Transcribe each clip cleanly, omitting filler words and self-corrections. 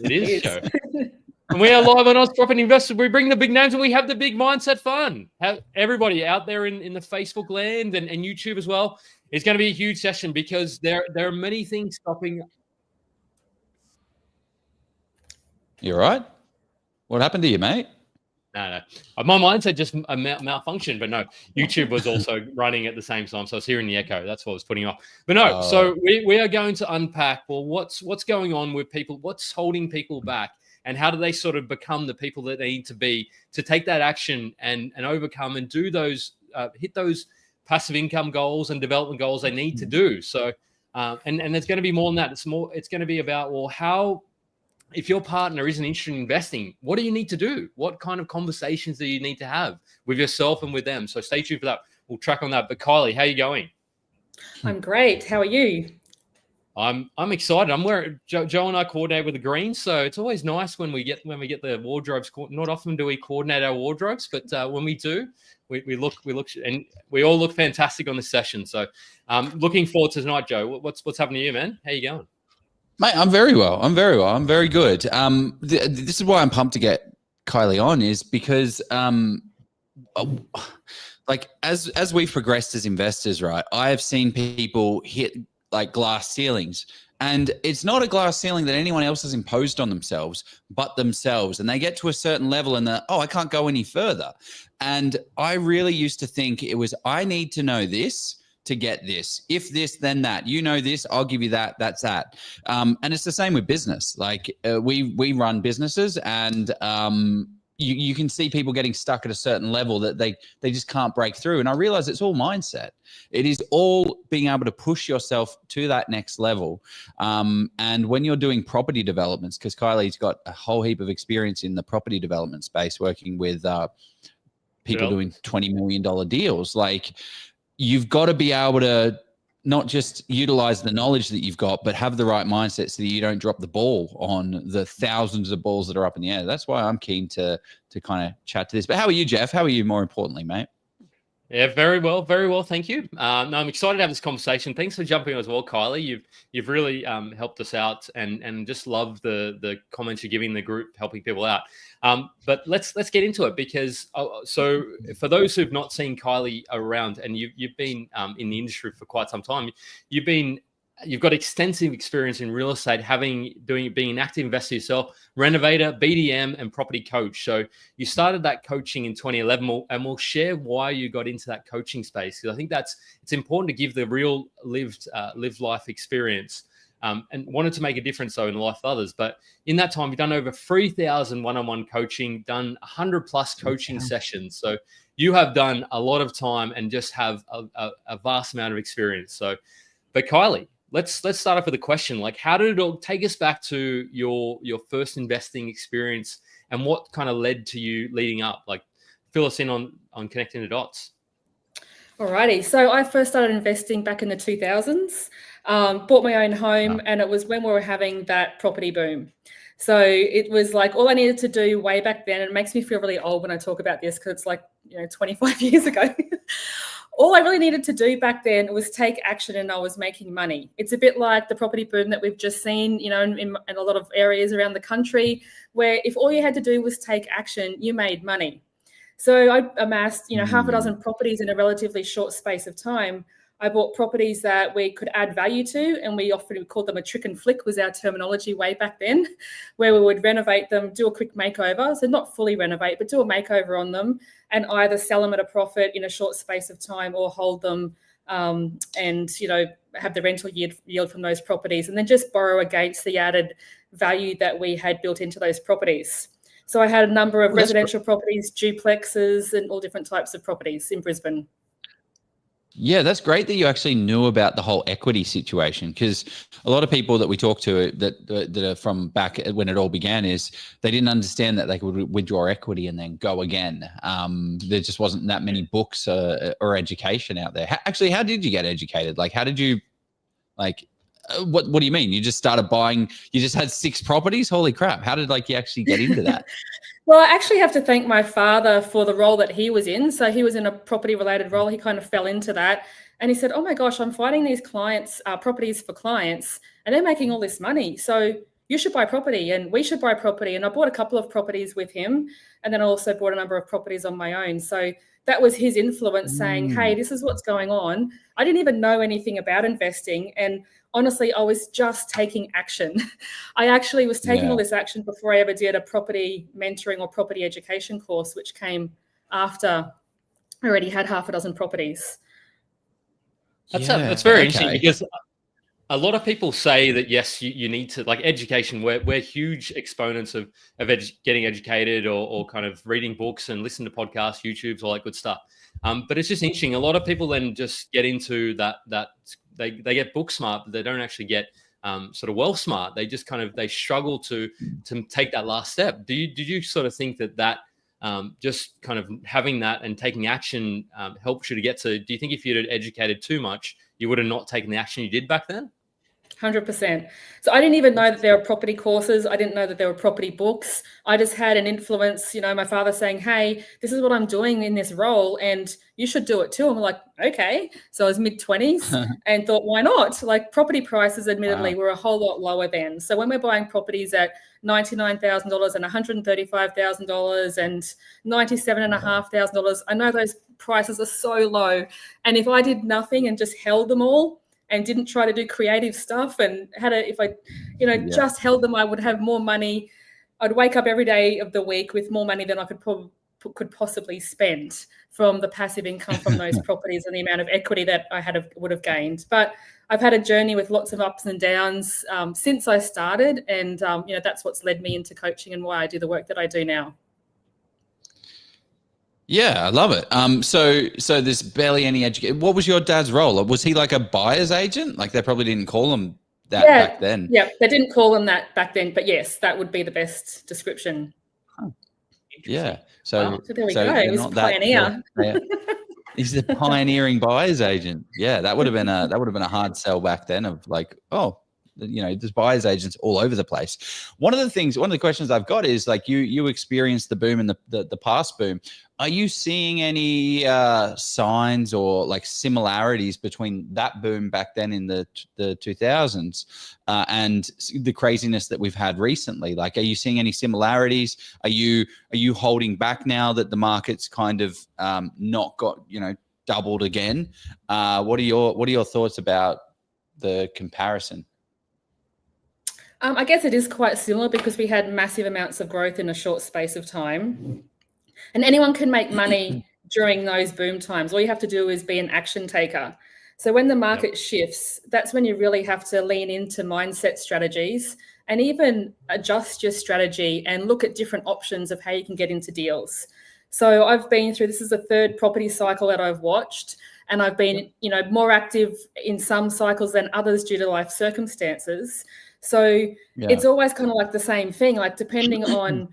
It is show. And we are live on Oz Property Investors. We bring the big names and we have the big mindset fun. Have everybody out there in the Facebook land and YouTube as well. It's going to be a huge session because there are many things stopping. You right? What happened to you, mate? No. My mindset just malfunctioned, but no, YouTube was also running at the same time. So I was hearing the echo. That's what was putting off. But no, so we are going to unpack, well, what's going on with people? What's holding people back? And how do they sort of become the people that they need to be to take that action and overcome and do those, hit those passive income goals and development goals they need to do. So, and there's going to be more than that. It's going to be about, well, how, if your partner isn't interested in investing, what do you need to do? What kind of conversations do you need to have with yourself and with them? So stay tuned for that. We'll track on that. But Kylie, how are you going? I'm great. How are you? I'm excited. I'm wearing Joe and I coordinate with the greens, so it's always nice when we get the wardrobes. Not often do we coordinate our wardrobes, but when we do, we look and we all look fantastic on this session. So looking forward to tonight, Joe. What's happening to you, man? How you going? Mate, I'm very well. I'm very good. This is why I'm pumped to get Kylie on, is because like as we've progressed as investors, right? I have seen people hit like glass ceilings, and it's not a glass ceiling that anyone else has imposed on themselves, but themselves. And they get to a certain level and I can't go any further. And I really used to think it was, I need to know this to get this. If this, then that. You know this, I'll give you that. That's that. And it's the same with business. Like we run businesses, and you can see people getting stuck at a certain level that they just can't break through. And I realize it's all mindset. It is all being able to push yourself to that next level. And when you're doing property developments, because Kylie's got a whole heap of experience in the property development space, working with people doing $20 million deals, like you've got to be able to not just utilize the knowledge that you've got, but have the right mindset so that you don't drop the ball on the thousands of balls that are up in the air. That's why I'm keen to kind of chat to this. But how are you, Jeff? How are you, more importantly, mate? Yeah, very well. Thank you. No, I'm excited to have this conversation. Thanks for jumping on as well, Kylie. You've really helped us out, and just love the comments you're giving the group, helping people out. But let's get into it, because so for those who've not seen Kylie around, and you've been in the industry for quite some time, you've got extensive experience in real estate, being an active investor yourself, renovator, BDM, and property coach. So you started that coaching in 2011, and we'll share why you got into that coaching space, because I think it's important to give the real lived life experience. And wanted to make a difference though in the life of others. But in that time, you've done over 3,000 one-on-one coaching, done 100 plus coaching sessions. So you have done a lot of time and just have a vast amount of experience. So, but Kylie, let's start off with a question. Like, how did it all take us back to your first investing experience, and what kind of led to you leading up? Like, fill us in on connecting the dots. Alrighty. So I first started investing back in the 2000s, bought my own home, and it was when we were having that property boom. So it was like all I needed to do way back then, and it makes me feel really old when I talk about this because it's like, 25 years ago. All I really needed to do back then was take action, and I was making money. It's a bit like the property boom that we've just seen, in a lot of areas around the country, where if all you had to do was take action, you made money. So I amassed, half a dozen properties in a relatively short space of time. I bought properties that we could add value to, and we called them a trick and flick, was our terminology way back then, where we would renovate them, do a quick makeover. So not fully renovate, but do a makeover on them, and either sell them at a profit in a short space of time, or hold them and, have the rental yield from those properties, and then just borrow against the added value that we had built into those properties. So I had a number of residential properties, duplexes, and all different types of properties in Brisbane. Yeah, that's great that you actually knew about the whole equity situation, because a lot of people that we talk to that are from back when it all began is they didn't understand that they could withdraw equity and then go again. There just wasn't that many books or education out there. Actually, how did you get educated? Like, how did you, what do you mean? You just started buying, you just had 6 properties? Holy crap. How did you actually get into that? Well, I actually have to thank my father for the role that he was in. So he was in a property related role. He kind of fell into that. And he said, oh my gosh, I'm finding these clients, properties for clients, and they're making all this money. So you should buy property and we should buy property. And I bought a couple of properties with him. And then I also bought a number of properties on my own. So that was his influence saying, hey, this is what's going on. I didn't even know anything about investing. And honestly, I was just taking action. I actually was taking all this action before I ever did a property mentoring or property education course, which came after I already had half a dozen properties. That's very interesting, because a lot of people say that, yes, you need to, like, education. We're huge exponents of getting educated or kind of reading books and listening to podcasts, YouTubes, all that good stuff. But it's just interesting. A lot of people then just get into that they get book smart, but they don't actually get sort of well smart. They just they struggle to take that last step. Did you sort of think that just kind of having that and taking action helps you to get to? Do you think if you'd educated too much, you would have not taken the action you did back then? 100%. So I didn't even know that there were property courses. I didn't know that there were property books. I just had an influence, my father saying, hey, this is what I'm doing in this role and you should do it too. I'm like, okay. So I was mid-20s and thought, why not? Like, property prices admittedly were a whole lot lower then. So when we're buying properties at $99,000 and $135,000 and $97,500, I know those prices are so low. And if I did nothing and just held them all, and didn't try to do creative stuff and if I just held them, I would have more money. I'd wake up every day of the week with more money than I could possibly spend from the passive income from those properties and the amount of equity that I would have gained. But I've had a journey with lots of ups and downs since I started, and that's what's led me into coaching and why I do the work that I do now. Yeah, I love it. So there's barely any education. What was your dad's role? Was he like a buyer's agent? Like, they probably didn't call him that back then. Yeah, they didn't call him that back then, but yes, that would be the best description. Huh. Yeah. So there we go. He was a pioneer. He's the pioneering buyer's agent. Yeah, that would have been a hard sell back then, of like, there's buyer's agents all over the place. One of the questions I've got is, like, you experienced the boom and the past boom. Are you seeing any signs or like similarities between that boom back then in the 2000s and the craziness that we've had recently? Like, are you seeing any similarities? Are you holding back now that the market's kind of not got doubled again? What are your thoughts about the comparison? I guess it is quite similar, because we had massive amounts of growth in a short space of time. And anyone can make money during those boom times. All you have to do is be an action taker. So when the market shifts, that's when you really have to lean into mindset strategies and even adjust your strategy and look at different options of how you can get into deals. So I've been through, this is the third property cycle that I've watched, and I've been, more active in some cycles than others due to life circumstances. So it's always kind of like the same thing, like depending on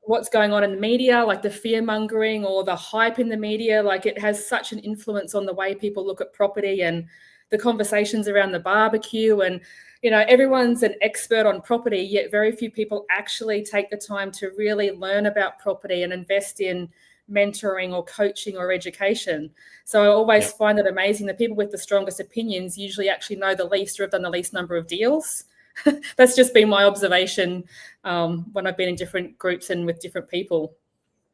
what's going on in the media, like the fear mongering or the hype in the media, like it has such an influence on the way people look at property and the conversations around the barbecue. And, everyone's an expert on property, yet very few people actually take the time to really learn about property and invest in mentoring or coaching or education. So I always find it amazing that people with the strongest opinions usually actually know the least or have done the least number of deals. That's just been my observation when I've been in different groups and with different people.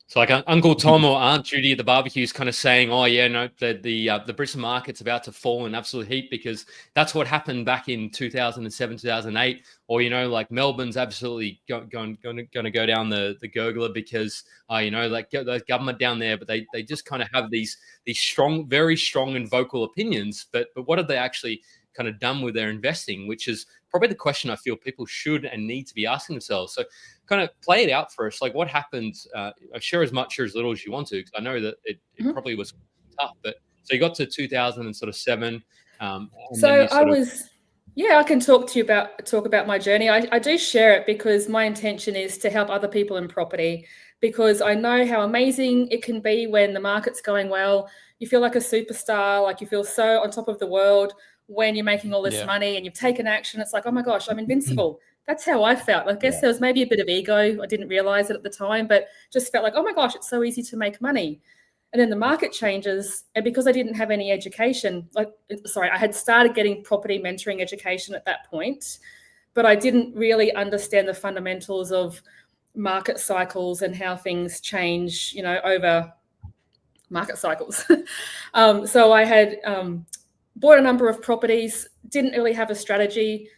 So like Uncle Tom or Aunt Judy at the barbecue is kind of saying, oh yeah, no, the Brisbane market's about to fall in absolute heat because that's what happened back in 2007, 2008. Or, like Melbourne's absolutely going to go down the gurgler because, like the government down there, but they just kind of have these strong, very strong and vocal opinions. But what have they actually kind of done with their investing, which is probably the question I feel people should and need to be asking themselves. So kind of play it out for us. Like, what happened? Share as much or as little as you want to, because I know that it probably was tough. But so you got to 2007. So I can talk about my journey. I do share it because my intention is to help other people in property, because I know how amazing it can be when the market's going well. You feel like a superstar, like you feel so on top of the world when you're making all this money and you've taken action. It's like, oh my gosh, I'm invincible. That's how I felt. I guess there was maybe a bit of ego. I didn't realize it at the time, but just felt like, oh my gosh, it's so easy to make money. And then the market changes. And because I didn't have any education, I had started getting property mentoring education at that point. but I didn't really understand the fundamentals of market cycles and how things change, over market cycles. So I had bought a number of properties, didn't really have a strategy,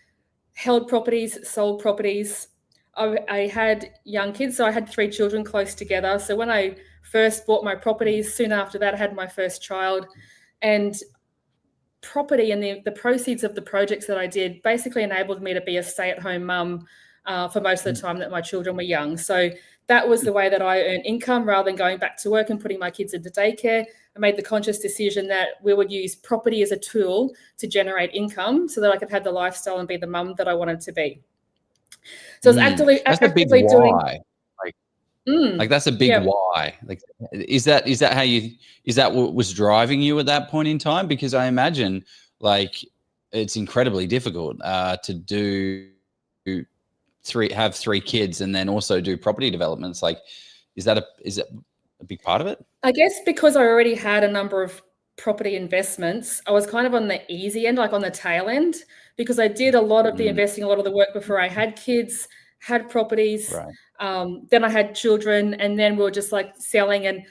held properties, sold properties. I had young kids, so I had 3 children close together. So when I first bought my properties, soon after that, I had my first child. And property and the proceeds of the projects that I did basically enabled me to be a stay-at-home mum for most of the time that my children were young. So that was the way that I earned income rather than going back to work and putting my kids into daycare. I made the conscious decision that we would use property as a tool to generate income so that I could have the lifestyle and be the mum that I wanted to be. So I was actively doing. Why. Like that's a big why. Like, is that what was driving you at that point in time? Because I imagine like it's incredibly difficult to have 3 kids and then also do property developments. Like, is that a big part of it? I guess because I already had a number of property investments, I was kind of on the easy end, like on the tail end, because I did a lot of the investing, a lot of the work before I had kids, had properties. Right. Then I had children, and then we were just like selling. And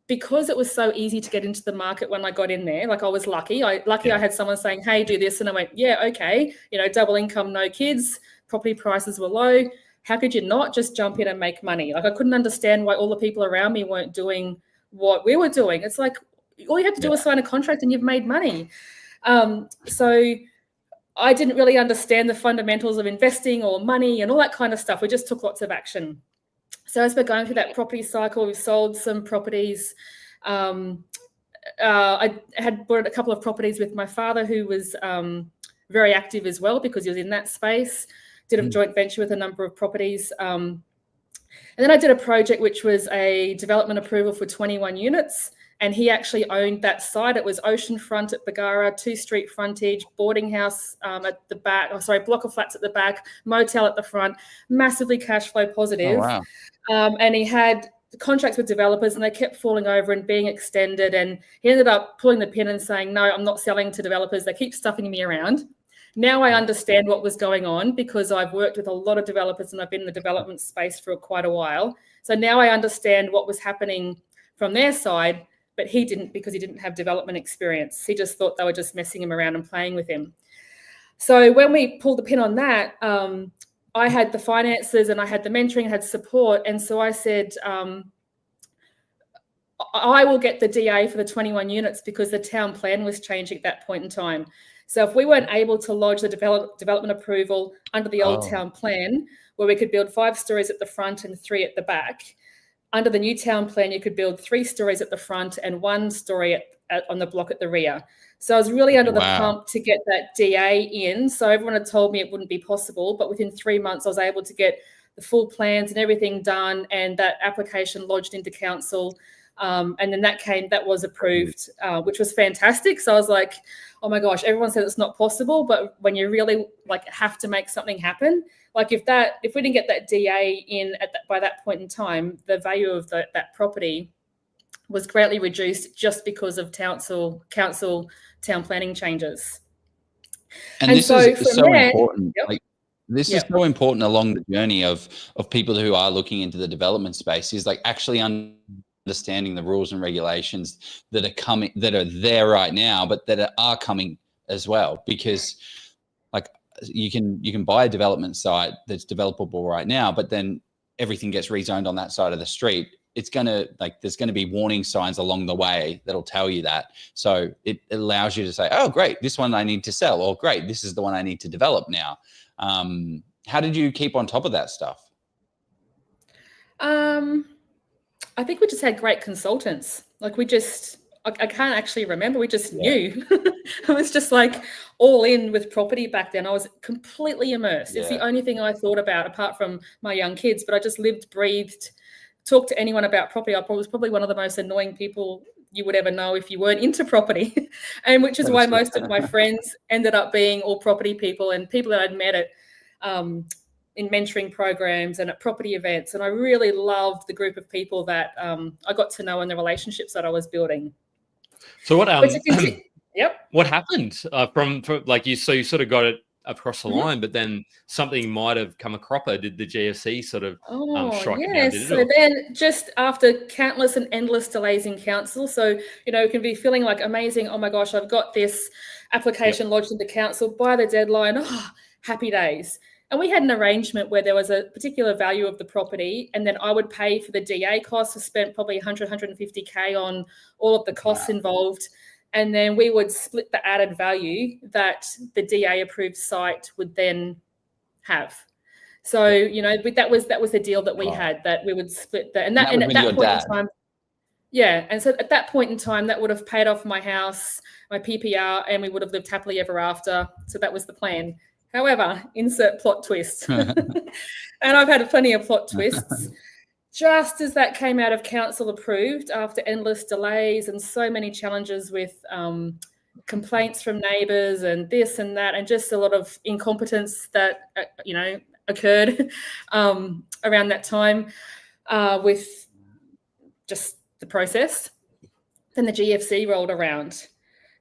because it was so easy to get into the market when I got in there, like I was lucky. I had someone saying, "Hey, do this," and I went, "Yeah, okay." Double income, no kids, property prices were low. How could you not just jump in and make money? Like I couldn't understand why all the people around me weren't doing what we were doing. It's like all you had to do was sign a contract and you've made money. So I didn't really understand the fundamentals of investing or money and all that kind of stuff. We just took lots of action. So as we're going through that property cycle, we've sold some properties. I had bought a couple of properties with my father, who was very active as well because he was in that space. Did a joint venture with a number of properties. And then I did a project which was a development approval for 21 units. And he actually owned that site. It was oceanfront at Bargara, 2-street frontage, boarding house at the back, block of flats at the back, motel at the front, massively cash flow positive. Oh, wow. And he had contracts with developers and they kept falling over and being extended. And he ended up pulling the pin and saying, "No, I'm not selling to developers. They keep stuffing me around." Now I understand what was going on because I've worked with a lot of developers and I've been in the development space for quite a while. So now I understand what was happening from their side, but he didn't because he didn't have development experience. He just thought they were just messing him around and playing with him. So when we pulled the pin on that, I had the finances and I had the mentoring, I had support. And so I said, I will get the DA for the 21 units because the town plan was changing at that point in time. So if we weren't able to lodge the development approval under the old town plan, where we could build 5 stories at the front and 3 at the back, under the new town plan, you could build 3 stories at the front and 1 story on the block at the rear. So I was really under the pump to get that DA in. So everyone had told me it wouldn't be possible, but within 3 months, I was able to get the full plans and everything done and that application lodged into council. And then that was approved, which was fantastic. So I was like, oh my gosh, everyone said it's not possible, but when you really have to make something happen, like if we didn't get that DA in by that point in time, the value of that property was greatly reduced just because of council town planning changes. And this is so important. Yep. This is so important along the journey of people who are looking into the development space, is actually understanding the rules and regulations that are there right now, but that are coming as well. Because you can buy a development site that's developable right now, but then everything gets rezoned on that side of the street. It's there's going to be warning signs along the way that'll tell you that. So it allows you to say, oh, great, this one I need to sell, or great, this is the one I need to develop now. How did you keep on top of that stuff? I think we just had great consultants. I can't actually remember. We just knew. I was just all in with property back then. I was completely immersed. Yeah. It's the only thing I thought about apart from my young kids, but I just lived, breathed, talked to anyone about property. I was probably one of the most annoying people you would ever know if you weren't into property. And which is why most of my friends ended up being all property people and people that I'd met at in mentoring programs and at property events. And I really loved the group of people that I got to know and the relationships that I was building. So what happened from you sort of got it across the line, but then something might have come a cropper. Did the GFC sort of strike it down? Did it? So then just after countless and endless delays in council, so, you know, it can be feeling like amazing, oh my gosh, I've got this application lodged in the council by the deadline, oh, happy days. And we had an arrangement where there was a particular value of the property, and then I would pay for the DA costs. I spent probably 100, 150K on all of the costs involved. And then we would split the added value that the DA approved site would then have. So, you know, that was the deal that we had, that we would split that. And at that point in time, and so at that point in time, that would have paid off my house, my PPR, and we would have lived happily ever after. So that was the plan. However, insert plot twist. And I've had plenty of plot twists. Just as that came out of council approved, after endless delays and so many challenges with complaints from neighbours and this and that, and just a lot of incompetence that, you know, occurred around that time with just the process, then the GFC rolled around.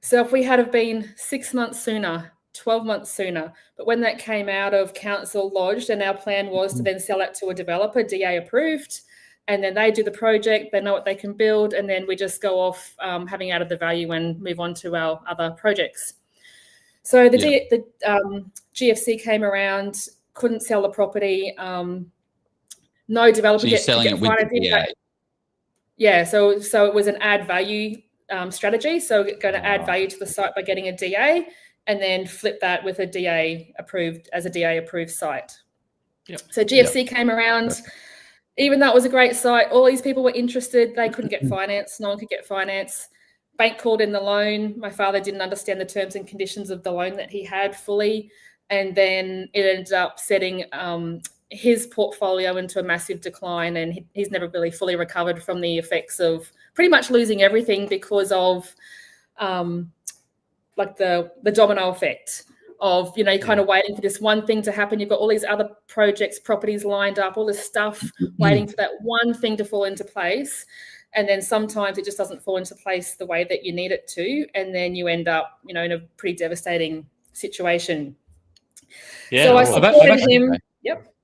So if we had have been 6 months sooner, 12 months sooner, but when that came out of council lodged, and our plan was to then sell it to a developer, DA approved, and then they do the project, they know what they can build, and then we just go off having added the value and move on to our other projects. So the GFC came around, couldn't sell the property, no developer get financing. Yeah, so it was an add value strategy. So we're going to add value to the site by getting a DA, and then flip that with a DA approved site. So GFC came around. Even though it was a great site, all these people were interested. They couldn't get finance. No one could get finance. Bank called in the loan. My father didn't understand the terms and conditions of the loan that he had fully. And then it ended up setting his portfolio into a massive decline. And he's never really fully recovered from the effects of pretty much losing everything because of like the domino effect of, you know, kind of waiting for this one thing to happen. You've got all these other projects, properties lined up, all this stuff, waiting for that one thing to fall into place. And then sometimes it just doesn't fall into place the way that you need it to. And then you end up, you know, in a pretty devastating situation. Yeah. So I supported him. Yep.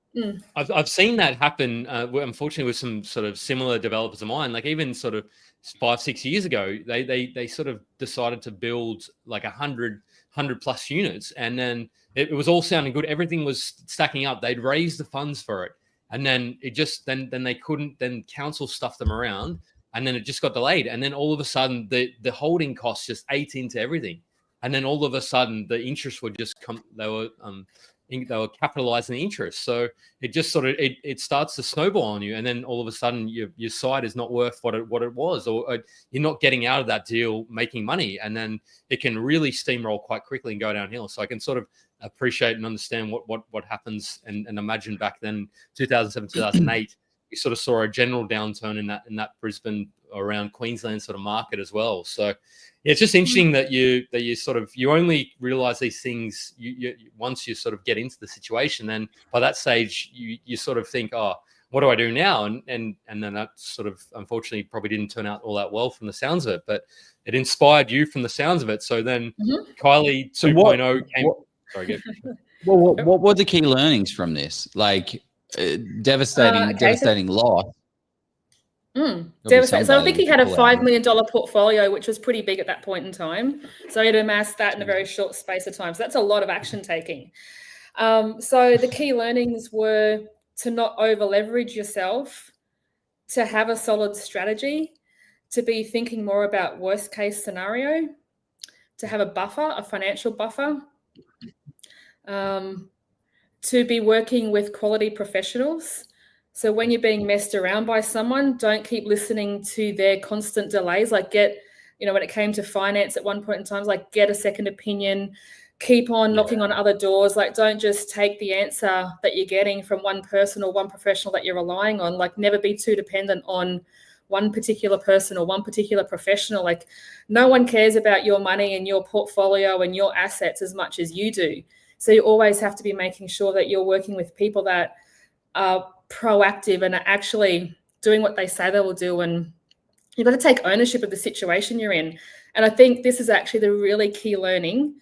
I've seen that happen, unfortunately, with some sort of similar developers of mine. Like even sort of 5-6 years ago, they sort of decided to build like 100 plus units, and then it was all sounding good. Everything was stacking up. They'd raised the funds for it, and then it just then they couldn't. Then council stuffed them around, and then it just got delayed. And then all of a sudden, the holding costs just ate into everything, and then all of a sudden, the interest would just come. They were capitalizing the interest, so it just sort of it starts to snowball on you, and then all of a sudden your site is not worth what it was, or you're not getting out of that deal making money, and then it can really steamroll quite quickly and go downhill. So I can sort of appreciate and understand what happens, and imagine back then 2007 2008 we sort of saw a general downturn in that Brisbane around Queensland sort of market as well. So it's just interesting that you only realize these things you once you sort of get into the situation. Then by that stage you sort of think, oh, what do I do now? And then that sort of unfortunately probably didn't turn out all that well from the sounds of it, but it inspired you from the sounds of it. So then Kylie 2.0 came. Sorry, go. Well, what were the key learnings from this? Like devastating loss. Devastating. So I think he had a $5 million portfolio, which was pretty big at that point in time. So he'd amassed that in a very short space of time. So that's a lot of action taking. So the key learnings were to not over leverage yourself, to have a solid strategy, to be thinking more about worst case scenario, to have a buffer, a financial buffer, to be working with quality professionals. So when you're being messed around by someone, don't keep listening to their constant delays. Like when it came to finance at one point in time, like get a second opinion, keep on knocking on other doors. Like don't just take the answer that you're getting from one person or one professional that you're relying on. Like never be too dependent on one particular person or one particular professional. Like no one cares about your money and your portfolio and your assets as much as you do. So you always have to be making sure that you're working with people that are proactive and are actually doing what they say they will do, and you've got to take ownership of the situation you're in. And I think this is actually the really key learning.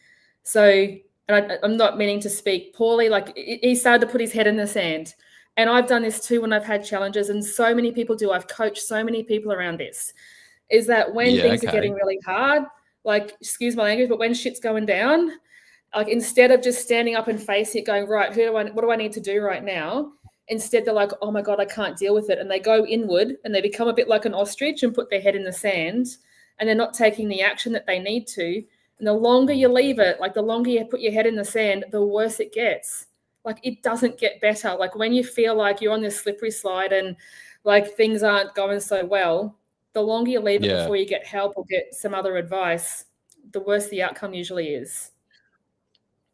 So, and and I'm not meaning to speak poorly, like he started to put his head in the sand. And I've done this too when I've had challenges, and so many people do. I've coached so many people around this, is that when things are getting really hard, like, excuse my language, but when shit's going down, like instead of just standing up and facing it, going, right, what do I need to do right now? Instead, they're like, oh my God, I can't deal with it. And they go inward and they become a bit like an ostrich and put their head in the sand, and they're not taking the action that they need to. And the longer you leave it, like the longer you put your head in the sand, the worse it gets. Like it doesn't get better. Like when you feel like you're on this slippery slide and like things aren't going so well, the longer you leave it before you get help or get some other advice, the worse the outcome usually is.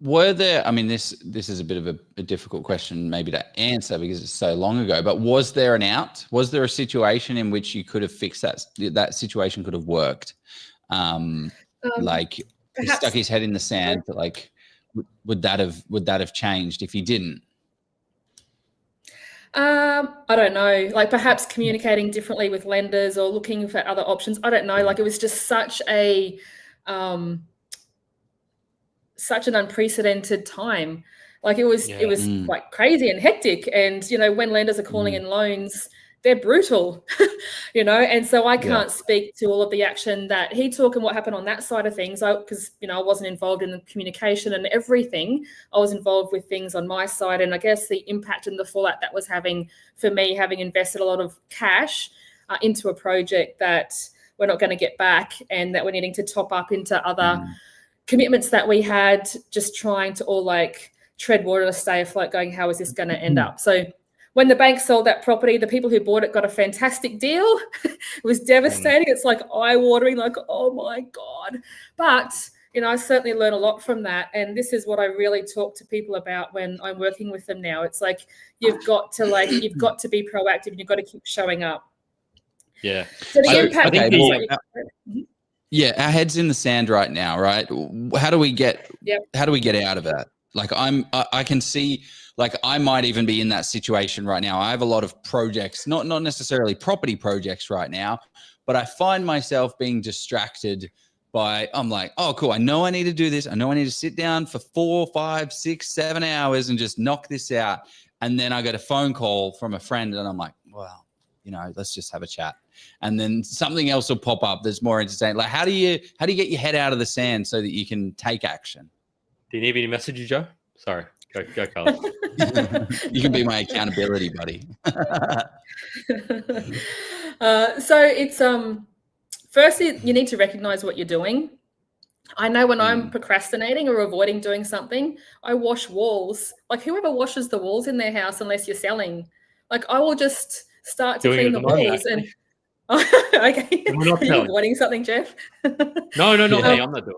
Were there, I mean, this is a bit of a difficult question maybe to answer because it's so long ago, but was there an out? Was there a situation in which you could have fixed that situation could have worked? Like he stuck his head in the sand, but like, would that have changed if he didn't? I don't know, like perhaps communicating differently with lenders or looking for other options. I don't know. Like it was just such an unprecedented time. Like it was quite crazy and hectic. And, you know, when lenders are calling in loans, they're brutal, you know? And so I can't speak to all of the action that he took and what happened on that side of things. Because, you know, I wasn't involved in the communication and everything. I was involved with things on my side. And I guess the impact and the fallout that was having for me, having invested a lot of cash into a project that we're not going to get back and that we're needing to top up into other commitments that we had, just trying to all like tread water to stay afloat, going, how is this going to end up? So when the bank sold that property, the people who bought it got a fantastic deal. It was devastating. It's like eye-watering, like, oh my God. But, you know, I certainly learned a lot from that. And this is what I really talk to people about when I'm working with them now. It's like, you've got to be proactive and you've got to keep showing up. Yeah. So the impact. Yeah, our head's in the sand right now, right? How do we get out of that? Like I can see, like I might even be in that situation right now. I have a lot of projects, not necessarily property projects right now, but I find myself being distracted by, I'm like, oh, cool. I know I need to do this. I know I need to sit down for 4, 5, 6, 7 hours and just knock this out. And then I get a phone call from a friend and I'm like, well, you know, let's just have a chat. And then something else will pop up that's more entertaining. Like, how do you get your head out of the sand so that you can take action? Do you need me to message you, Joe? Sorry, go, Kylie. You can be my accountability buddy. So it's firstly, you need to recognize what you're doing. I know when I'm procrastinating or avoiding doing something, I wash walls. Like whoever washes the walls in their house, unless you're selling, like I will just start to clean the walls and. Okay, are you avoiding something, Jeff? No, I'm not doing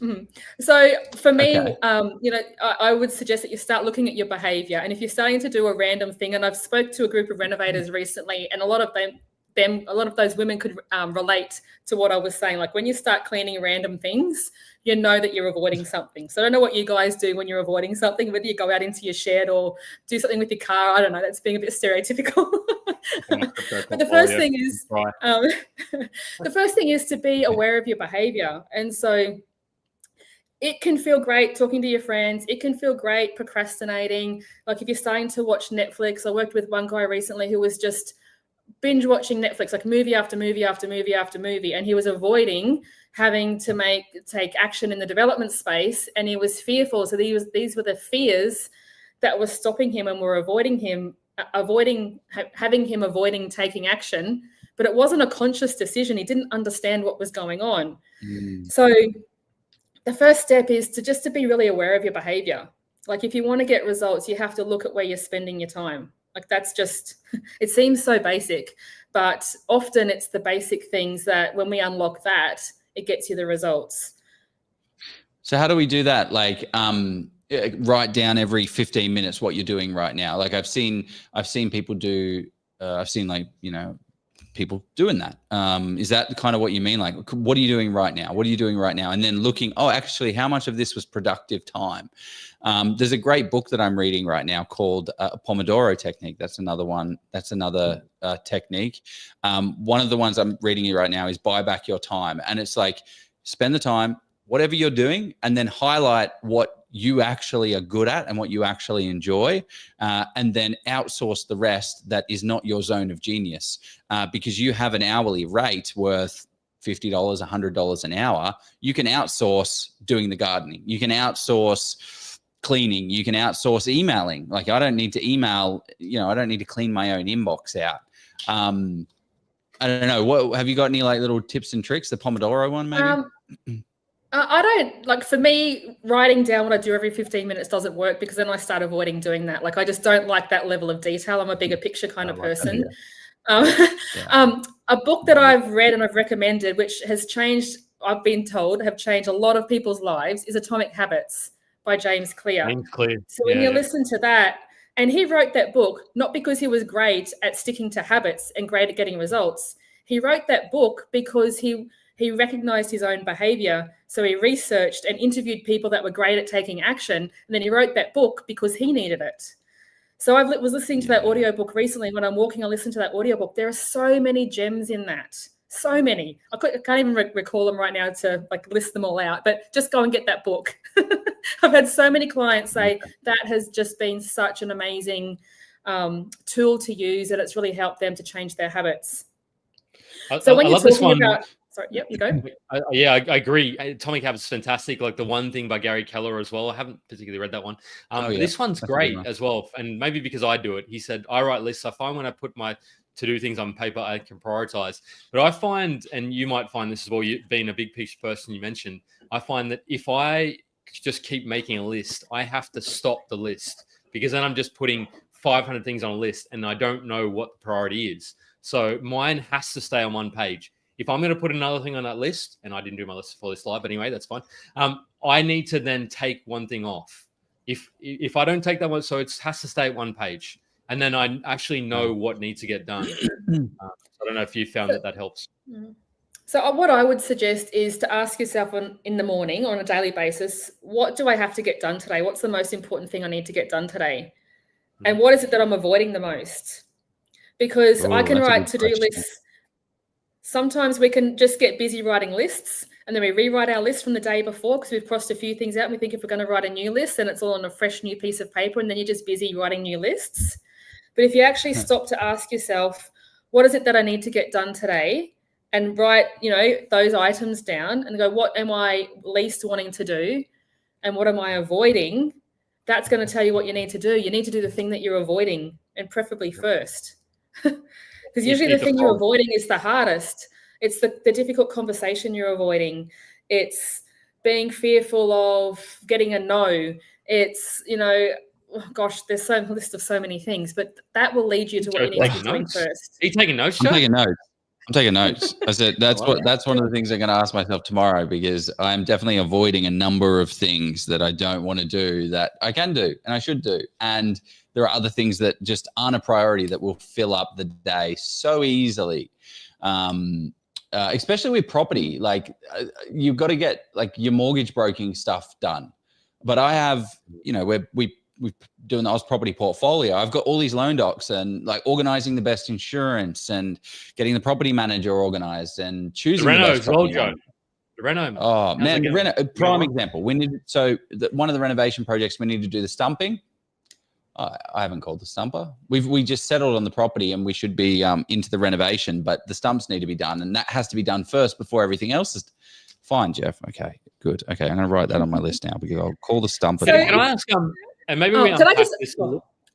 it. So for me, you know, I would suggest that you start looking at your behavior. And if you're starting to do a random thing, and I've spoke to a group of renovators recently, and a lot of those women could relate to what I was saying. Like when you start cleaning random things, you know that you're avoiding something. So I don't know what you guys do when you're avoiding something, whether you go out into your shed or do something with your car. I don't know. That's being a bit stereotypical. But the first thing is to be aware of your behavior. And so it can feel great talking to your friends. It can feel great procrastinating. Like if you're starting to watch Netflix, I worked with one guy recently who was just binge watching Netflix, like movie after movie after movie after movie. And he was avoiding having to take action in the development space. And he was fearful. So these were the fears that were stopping him and were avoiding taking action. But it wasn't a conscious decision. He didn't understand what was going on. So the first step is to be really aware of your behavior. Like if you want to get results, you have to look at where you're spending your time. Like that's just, it seems so basic, but often it's the basic things that when we unlock that, it gets you the results. So how do we do that? Like write down every 15 minutes what you're doing right now. Like I've seen people do, I've seen like, you know, people doing that. Is that kind of what you mean? Like, what are you doing right now? What are you doing right now? And then looking, oh, actually, how much of this was productive time? There's a great book that I'm reading right now called Pomodoro Technique. That's another one. That's another technique. One of the ones I'm reading right now is Buy Back Your Time. And it's like, spend the time, whatever you're doing, and then highlight what you actually are good at and what you actually enjoy, and then outsource the rest that is not your zone of genius, because you have an hourly rate worth $50, $100 an hour. You can outsource doing the gardening. You can outsource cleaning. You can outsource emailing. Like, I don't need to email, I don't need to clean my own inbox out. I don't know. What have you got any like little tips and tricks? The Pomodoro one, maybe? I don't like, for me, writing down what I do every 15 minutes doesn't work, because then I start avoiding doing that. Like, I just don't like that level of detail. I'm a bigger picture kind of person. A book that I've read and I've recommended, which has changed, I've been told, have changed a lot of people's lives, is Atomic Habits by James Clear. So when you listen to that, and he wrote that book not because he was great at sticking to habits and great at getting results. He wrote that book because he recognized his own behavior. So he researched and interviewed people that were great at taking action. And then he wrote that book because he needed it. So I was listening to that audiobook recently. When I'm walking, I listen to that audiobook. There are so many gems in that. So many. I can't even recall them right now to like list them all out, but just go and get that book. I've had so many clients say that has just been such an amazing tool to use, and it's really helped them to change their habits. So when you're talking about... Sorry, yep, you go. I agree. Atomic Habits is fantastic. Like the One Thing by Gary Keller as well. I haven't particularly read that one. This one's great as well. And maybe because I do it, he said, I write lists. I find when I put my to-do things on paper, I can prioritize. But I find, and you might find this as well, you being a big picture person you mentioned, I find that if I just keep making a list, I have to stop the list, because then I'm just putting 500 things on a list and I don't know what the priority is. So mine has to stay on one page. If I'm going to put another thing on that list, and I didn't do my list for this slide, but anyway, that's fine. I need to then take one thing off. If I don't take that one, so it has to stay at one page, and then I actually know what needs to get done. I don't know if you found that helps. So what I would suggest is to ask yourself in the morning on a daily basis, what do I have to get done today? What's the most important thing I need to get done today? And what is it that I'm avoiding the most? Because I can write to-do lists. Sometimes we can just get busy writing lists, and then we rewrite our list from the day before because we've crossed a few things out. And we think if we're going to write a new list, then it's all on a fresh new piece of paper, and then you're just busy writing new lists. But if you actually stop to ask yourself, what is it that I need to get done today? And write, those items down and go, what am I least wanting to do? And what am I avoiding? That's going to tell you what you need to do. You need to do the thing that you're avoiding, and preferably first. Because usually the thing you're avoiding is the hardest. It's the difficult conversation you're avoiding. It's being fearful of getting a no. It's, there's a list of so many things, but that will lead you to what you need to be doing first. Are you taking notes, Joe? I'm taking notes. I said that's one of the things I'm going to ask myself tomorrow, because I'm definitely avoiding a number of things that I don't want to do that I can do and I should do. And there are other things that just aren't a priority that will fill up the day so easily. Especially with property, like you've got to get like your mortgage broking stuff done. But I have, we're doing the Oz property portfolio. I've got all these loan docs and like organizing the best insurance and getting the property manager organized and choosing the best property manager. The Reno. Oh man, prime example. One of the renovation projects, we need to do the stumping. I haven't called the stumper. We just settled on the property and we should be into the renovation, but the stumps need to be done, and that has to be done first before everything else is fine. Jeff, okay, good. Okay, I'm going to write that on my list now, because I'll call the stumper. So can I ask? And maybe we unpack this.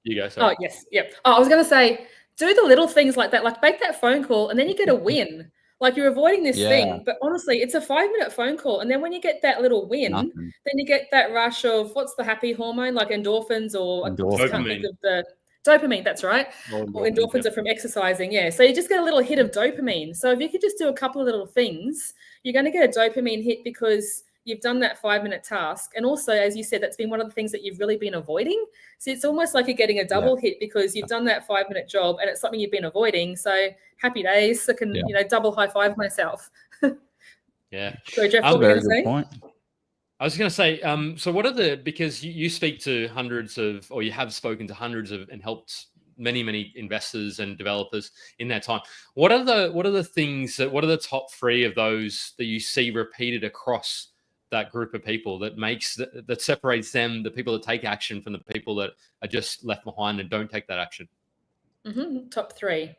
You go. Sorry. Oh yes, yep. I was going to say, do the little things like that, like make that phone call, and then you get a win. Like you're avoiding this thing, but honestly, it's a 5-minute phone call. And then when you get that little win, then you get that rush of, what's the happy hormone, like endorphins or dopamine. I can't think of the dopamine, that's right. Or endorphins are from exercising. Yeah. So you just get a little hit of dopamine. So if you could just do a couple of little things, you're going to get a dopamine hit because you've done that 5-minute task. And also, as you said, that's been one of the things that you've really been avoiding. So it's almost like you're getting a double hit because you've done that 5-minute job and it's something you've been avoiding. So happy days. I can, double high five myself. Yeah. So Jeff, what were you going to say? Point. I was going to say, so because you speak to hundreds of, or you have spoken to hundreds of and helped many investors and developers in that time. What are the things what are the top 3 of those that you see repeated across that group of people that that separates them, the people that take action, from the people that are just left behind and don't take that action? Top 3.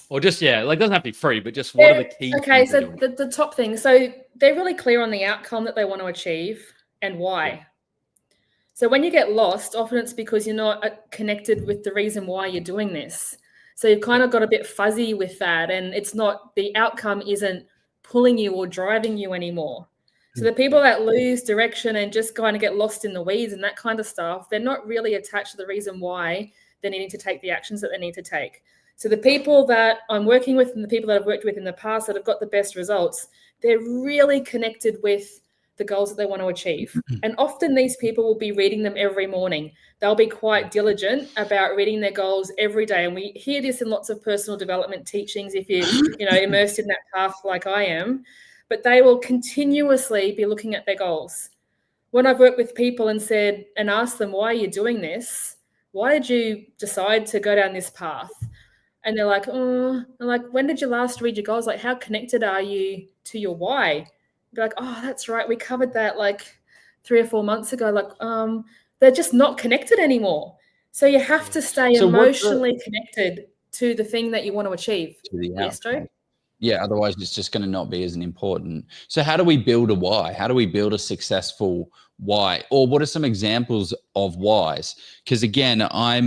Or just, like, it doesn't have to be free, but just what are the key Okay, things so they're doing? the top thing. So they're really clear on the outcome that they want to achieve and why. Yeah. So when you get lost, often it's because you're not connected with the reason why you're doing this. So you've kind of got a bit fuzzy with that, and it's not, the outcome isn't pulling you or driving you anymore. So the people that lose direction and just kind of get lost in the weeds and that kind of stuff, they're not really attached to the reason why they're needing to take the actions that they need to take. So the people that I'm working with and the people that I've worked with in the past that have got the best results, they're really connected with the goals that they want to achieve. And often these people will be reading them every morning. They'll be quite diligent about reading their goals every day. And we hear this in lots of personal development teachings if you're, immersed in that path like I am. But they will continuously be looking at their goals. When I've worked with people and asked them, why are you doing this? Why did you decide to go down this path? And they're like, I'm like, when did you last read your goals? Like, how connected are you to your why? Be like, oh, that's right, we covered that like 3 or 4 months ago. Like, they're just not connected anymore. So you have to stay emotionally connected to the thing that you want to achieve. Yes, Joe? Yeah, otherwise it's just going to not be as important. So how do we build a why? How do we build a successful why? Or what are some examples of whys? Because again, I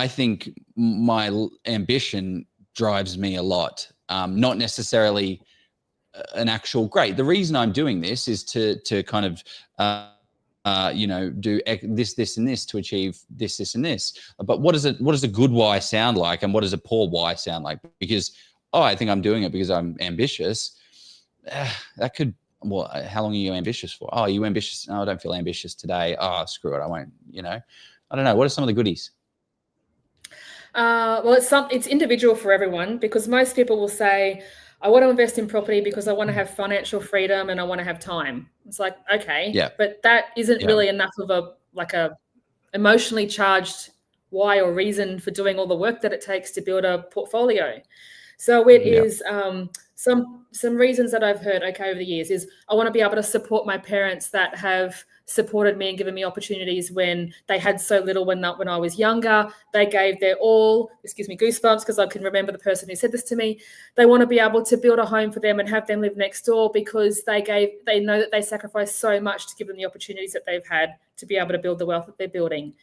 think my ambition drives me a lot, not necessarily an actual great. The reason I'm doing this is to kind of do this and this to achieve this and this. But what does a good why sound like, and what does a poor why sound like? Because I think I'm doing it because I'm ambitious. That could, well, how long are you ambitious for? Oh, are you ambitious? Oh, I don't feel ambitious today. Oh, screw it, I won't. I don't know. What are some of the goodies? Well, it's individual for everyone, because most people will say, I want to invest in property because I want to have financial freedom and I want to have time. It's like, okay, but that isn't really enough of a emotionally charged why or reason for doing all the work that it takes to build a portfolio. So it is some reasons that I've heard over the years is I want to be able to support my parents that have supported me and given me opportunities when they had so little when I was younger. They gave their all. This gives me goosebumps because I can remember the person who said this to me. They want to be able to build a home for them and have them live next door because they know that they sacrificed so much to give them the opportunities that they've had to be able to build the wealth that they're building.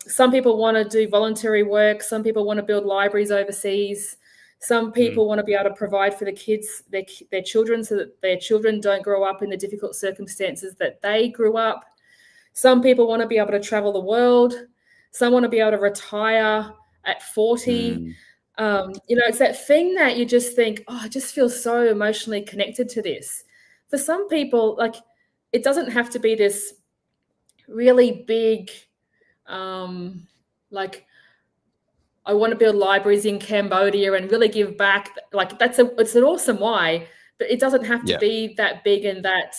Some people want to do voluntary work. Some people want to build libraries overseas. Some people want to be able to provide for the kids, their children, so that their children don't grow up in the difficult circumstances that they grew up. Some people want to be able to travel the world. Some want to be able to retire at 40. It's that thing that you just think, I just feel so emotionally connected to this. For some people, like, it doesn't have to be this really big, I want to build libraries in Cambodia and really give back. Like, it's an awesome why, but it doesn't have to be that big and that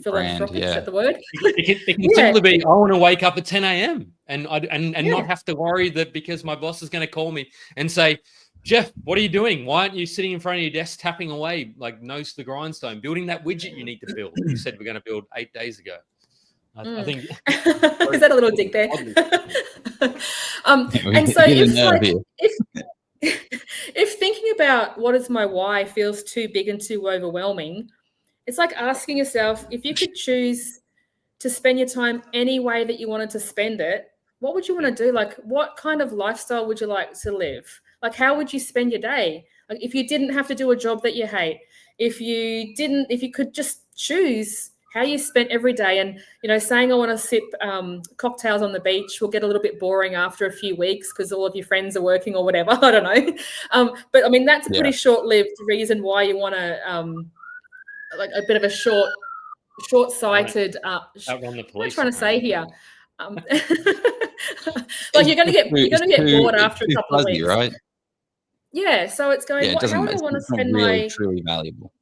philanthropic. Is that the word? It can simply be, I want to wake up at 10 a.m. and not have to worry that because my boss is going to call me and say, Jeff, what are you doing? Why aren't you sitting in front of your desk tapping away like nose to the grindstone, building that widget you need to build? You said we're going to build 8 days ago. I think is that a little dig there? And so if thinking about what is my why feels too big and too overwhelming, it's like asking yourself, if you could choose to spend your time any way that you wanted to spend it, what would you want to do? Like, what kind of lifestyle would you like to live? Like, how would you spend your day? Like, if you didn't have to do a job that you hate, if you could just choose how you spent every day. And, saying I want to sip cocktails on the beach will get a little bit boring after a few weeks because all of your friends are working or whatever. I don't know. But I mean, that's a pretty short-lived reason why you want to, like a bit of a short-sighted, outrun the police. What am I trying to say here? Like you're going to get bored after a couple of weeks. Right? Yeah. So it's going, how would I want to spend truly valuable.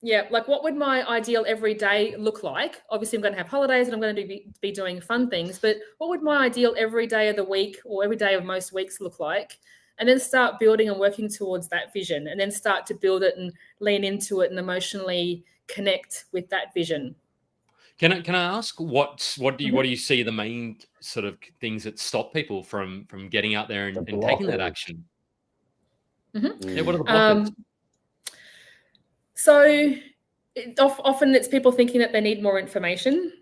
Yeah, like what would my ideal every day look like? Obviously, I'm going to have holidays and I'm going to be doing fun things, but what would my ideal every day of the week or every day of most weeks look like? and then start building and working towards that vision, and then start to build it and lean into it and emotionally connect with that vision. Can I ask what do you see the main sort of things that stop people from getting out there and taking that action? Yeah, what are the blockers? So often it's people thinking that they need more information.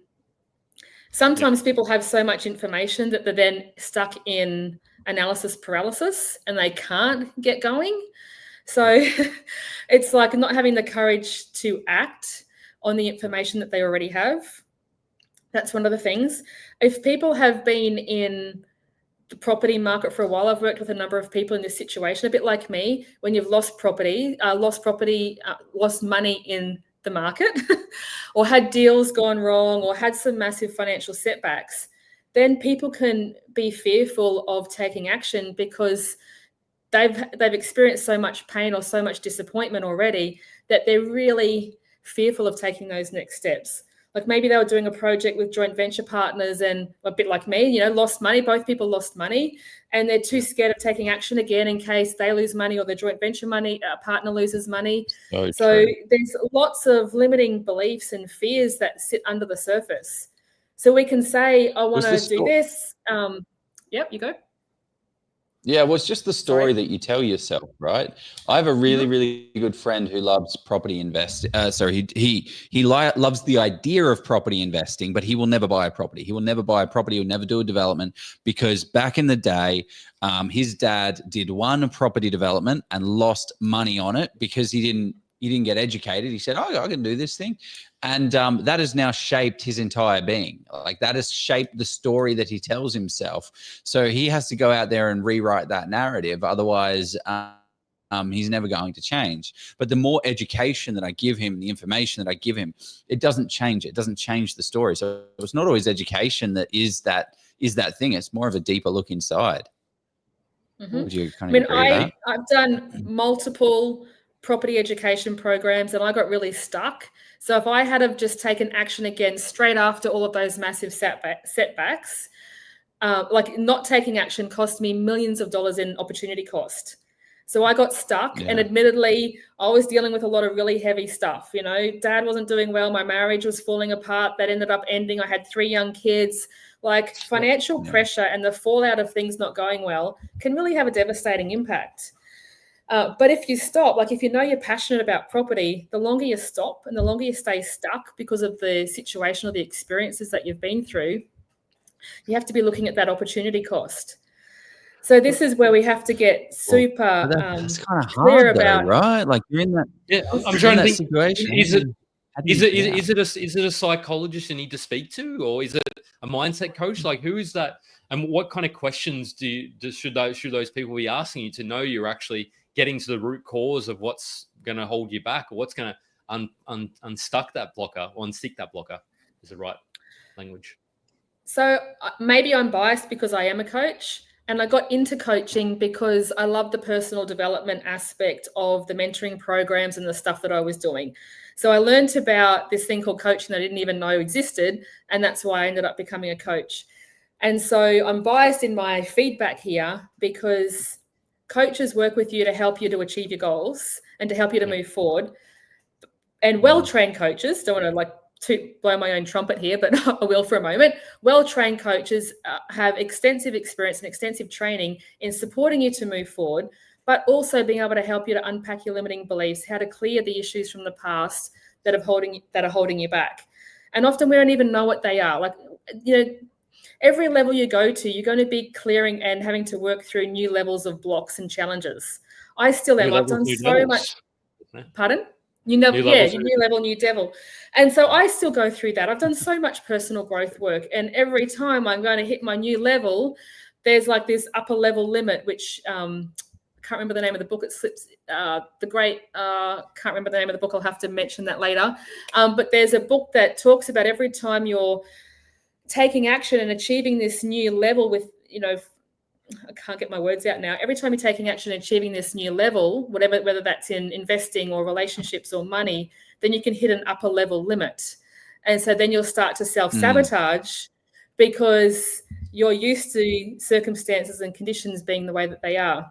Sometimes people have so much information that they're then stuck in analysis paralysis and they can't get going. So it's like not having the courage to act on the information that they already have. That's one of the things. If people have been in the property market for a while, I've worked with a number of people in this situation, a bit like me, when you've lost money in the market or had deals gone wrong or had some massive financial setbacks, then people can be fearful of taking action because they've experienced so much pain or so much disappointment already that they're really fearful of taking those next steps. Like maybe they were doing a project with joint venture partners and a bit like me, lost money. Both people lost money and they're too scared of taking action again in case they lose money or their joint venture partner loses money. So there's lots of limiting beliefs and fears that sit under the surface. So we can say, I want to do this. Yep, you go. Yeah, well, it's just the story that you tell yourself, right? I have a really, really good friend who loves property investing. He loves the idea of property investing, but he will never buy a property. He will never buy a property. He'll never do a development because back in the day, his dad did one property development and lost money on it because he didn't get educated. He said, "Oh, I can do this thing." And that has now shaped his entire being. Like that has shaped the story that he tells himself. So he has to go out there and rewrite that narrative. Otherwise, he's never going to change. But the more education that I give him, the information that I give him, it doesn't change. It doesn't change the story. So it's not always education that is that thing. It's more of a deeper look inside. Would you kind of agree with that? I've done multiple property education programs and I got really stuck. So if I had have just taken action again straight after all of those massive setbacks, like not taking action cost me millions of dollars in opportunity cost. So I got stuck and admittedly, I was dealing with a lot of really heavy stuff. Dad wasn't doing well. My marriage was falling apart. That ended up ending. I had 3 young kids. Like financial pressure and the fallout of things not going well can really have a devastating impact. But if you stop, like if you're passionate about property, the longer you stop and the longer you stay stuck because of the situation or the experiences that you've been through, you have to be looking at that opportunity cost. So this is where we have to get super that's kind of clear hard, about, though, right? Like you're in that. Yeah, I'm trying to think. Situation. Is it a psychologist you need to speak to, or is it a mindset coach? Like who is that, and what kind of questions should those people be asking you to know you're actually getting to the root cause of what's going to hold you back, or what's going to unstuck that blocker or unstick that blocker? Is the right language. So maybe I'm biased because I am a coach. And I got into coaching because I love the personal development aspect of the mentoring programs and the stuff that I was doing. So I learned about this thing called coaching that I didn't even know existed. And that's why I ended up becoming a coach. And so I'm biased in my feedback here because coaches work with you to help you to achieve your goals and to help you to move forward. And well-trained coaches, don't want to blow my own trumpet here, but I will for a moment. Well-trained coaches have extensive experience and extensive training in supporting you to move forward, but also being able to help you to unpack your limiting beliefs, how to clear the issues from the past that are holding you back. And often we don't even know what they are. Like, every level you go to, you're going to be clearing and having to work through new levels of blocks and challenges. I still am. I've done so much. Pardon? New level, new devil. And so I still go through that. I've done so much personal growth work. And every time I'm going to hit my new level, there's like this upper level limit, which I can't remember the name of the book. It slips can't remember the name of the book. I'll have to mention that later. But there's a book that talks about every time you're taking action and achieving this new level with, I can't get my words out now. Every time you're taking action and achieving this new level, whether that's in investing or relationships or money, then you can hit an upper level limit. And so then you'll start to self-sabotage because you're used to circumstances and conditions being the way that they are.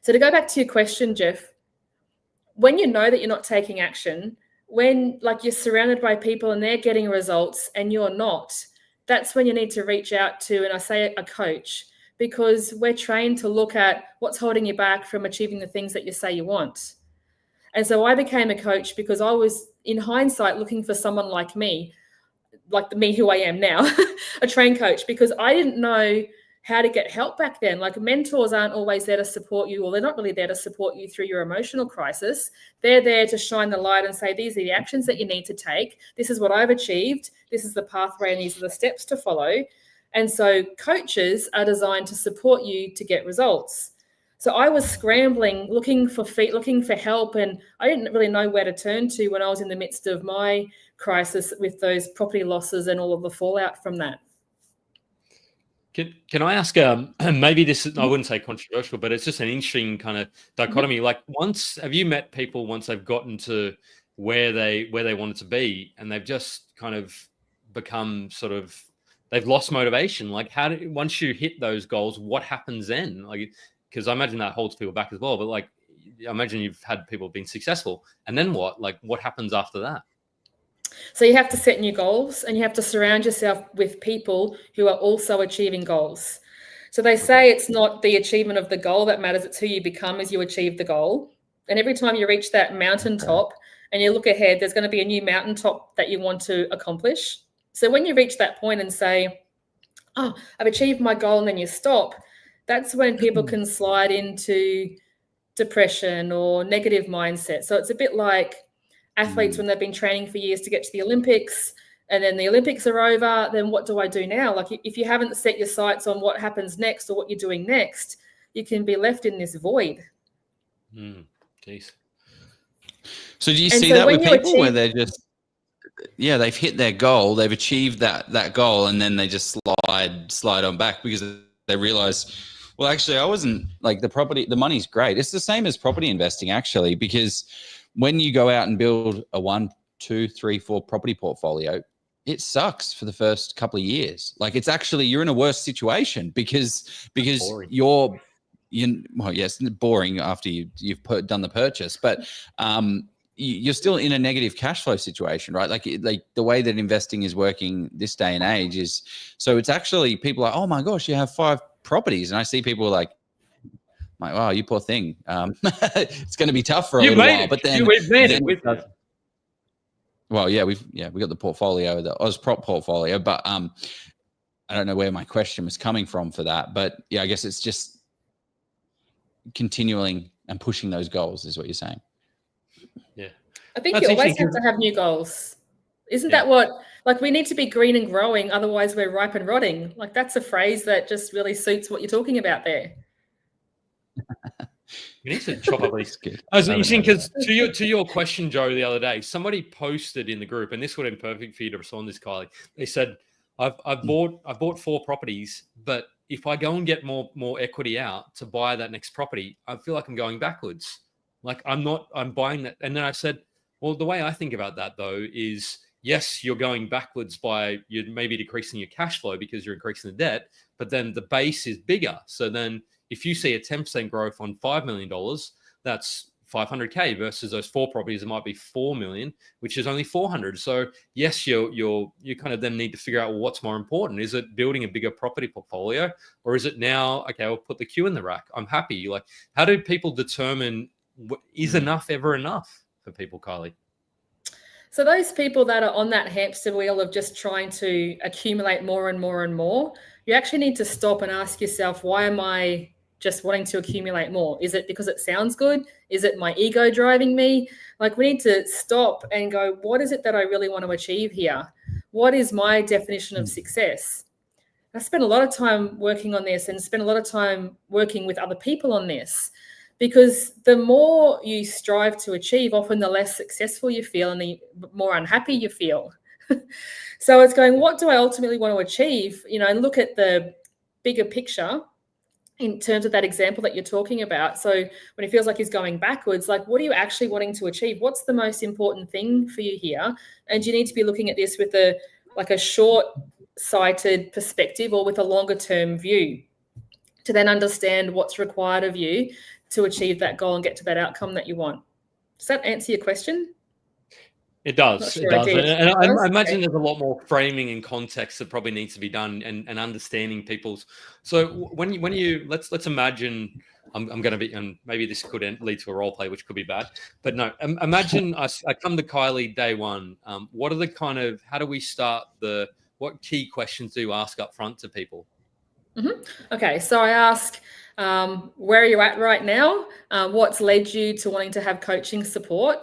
So to go back to your question, Jeff, when you know that you're not taking action, when like you're surrounded by people and they're getting results and you're not, that's when you need to reach out to, and I say a coach, because we're trained to look at what's holding you back from achieving the things that you say you want. And so I became a coach because I was, in hindsight, looking for someone like me who I am now, a trained coach, because I didn't know how to get help back then. Like, mentors aren't always there to support you, or they're not really there to support you through your emotional crisis. They're there to shine the light and say, these are the actions that you need to take. This is what I've achieved. This is the pathway and these are the steps to follow. And so coaches are designed to support you to get results. So I was scrambling, looking for help, and I didn't really know where to turn to when I was in the midst of my crisis with those property losses and all of the fallout from that. Can I ask, maybe this is, I wouldn't say controversial, but it's just an interesting kind of dichotomy. Like, have you met people once they've gotten to where they wanted to be and they've just kind of become sort of, they've lost motivation? Like, once you hit those goals, what happens then? Like, because I imagine that holds people back as well, but like, I imagine you've had people being successful, and then what? Like, what happens after that? So you have to set new goals, and you have to surround yourself with people who are also achieving goals. So they say it's not the achievement of the goal that matters, it's who you become as you achieve the goal. And every time you reach that mountaintop and you look ahead, there's going to be a new mountaintop that you want to accomplish. So when you reach that point and say, oh, I've achieved my goal, and then you stop, that's when people can slide into depression or negative mindset. So it's a bit like athletes when they've been training for years to get to the Olympics, and then the Olympics are over, then what do I do now? Like, if you haven't set your sights on what happens next or what you're doing next, you can be left in this void. Jeez. So do you see that with people where they're just, they've hit their goal, they've achieved that goal, and then they just slide on back because they realize, well, actually, I wasn't, like, the money's great. It's the same as property investing, actually, because when you go out and build a 1, 2, 3, 4 property portfolio, it sucks for the first couple of years. Like, it's actually, you're in a worse situation because well, yes, boring after you've done the purchase, but you're still in a negative cash flow situation, right? Like the way that investing is working this day and age is, so it's actually, people are, oh my gosh, you have 5 properties. And I see people like, wow, you poor thing. It's going to be tough for a little while, but then we've made it. Well, we got the portfolio, the Ozprop portfolio, but I don't know where my question was coming from for that, but yeah, I guess it's just continuing and pushing those goals is what you're saying. Yeah, I think you always have to have new goals. Isn't that what, like, we need to be green and growing, otherwise we're ripe and rotting. Like, that's a phrase that just really suits what you're talking about there. We need to chop up these. I was interesting because to your question, Joe, the other day, somebody posted in the group, and this would have been perfect for you to respond to this, Kylie. They said, I've bought 4 properties, but if I go and get more equity out to buy that next property, I feel like I'm going backwards. Like, I'm buying that. And then I said, well, the way I think about that, though, is yes, you're going backwards by, you're maybe decreasing your cash flow because you're increasing the debt, but then the base is bigger. So then if you see a 10% growth on $5 million, that's $500K versus those 4 properties, it might be 4 million, which is only 400. So yes, you kind of then need to figure out, well, what's more important? Is it building a bigger property portfolio, or is it now, okay, I'll put the queue in the rack, I'm happy? Like, how do people determine is enough ever enough for people, Kylie? So those people that are on that hamster wheel of just trying to accumulate more and more and more, you actually need to stop and ask yourself, why am I just wanting to accumulate more? Is it because it sounds good? Is it my ego driving me? Like, we need to stop and go, what is it that I really want to achieve here? What is my definition of success? I spent a lot of time working on this and spent a lot of time working with other people on this, because the more you strive to achieve, often the less successful you feel and the more unhappy you feel. So it's going, what do I ultimately want to achieve? And look at the bigger picture in terms of that example that you're talking about. So when it feels like he's going backwards, like, what are you actually wanting to achieve? What's the most important thing for you here? And you need to be looking at this with a short-sighted perspective or with a longer-term view to then understand what's required of you to achieve that goal and get to that outcome that you want. Does that answer your question? It does. Not It sure I does. did. And I Okay. imagine there's a lot more framing and context that probably needs to be done, and understanding people's. So when you let's imagine I'm going to be, and maybe this could lead to a role play, which could be bad, but no. Imagine I come to Kylie day one. What are the kind of, how do we start what key questions do you ask up front to people? Okay, so I ask, where are you at right now? What's led you to wanting to have coaching support?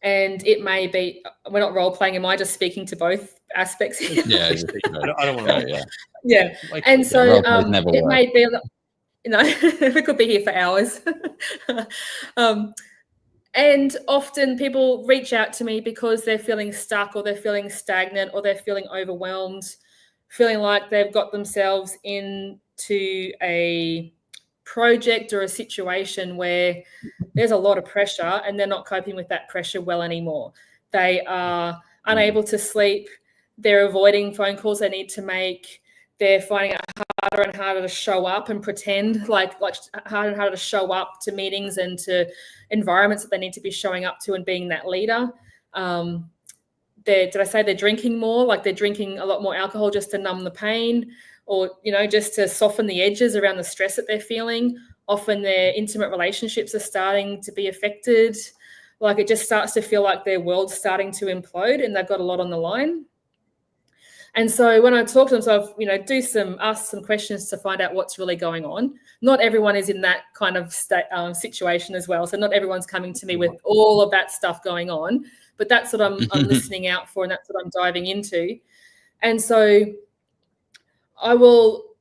And it may be, we're not role playing. Am I just speaking to both aspects here? Yeah, I don't want to. yeah. Yeah. Like, And so never it work. may be, we could be here for hours. And often people reach out to me because they're feeling stuck, or they're feeling stagnant, or they're feeling overwhelmed, feeling like they've got themselves into a project or a situation where there's a lot of pressure and they're not coping with that pressure well anymore. They are unable to sleep. They're avoiding phone calls they need to make. They're finding it harder and harder to show up and pretend, like harder and harder to show up to meetings and to environments that they need to be showing up to and being that leader. Did I say they're drinking more? Like they're drinking a lot more alcohol just to numb the pain, or, just to soften the edges around the stress that they're feeling. Often their intimate relationships are starting to be affected. Like it just starts to feel like their world's starting to implode and they've got a lot on the line. And so when I talk to them, so I've, ask some questions to find out what's really going on. Not everyone is in that kind of situation as well. So not everyone's coming to me with all of that stuff going on, but that's what I'm listening out for, and that's what I'm diving into. And so I will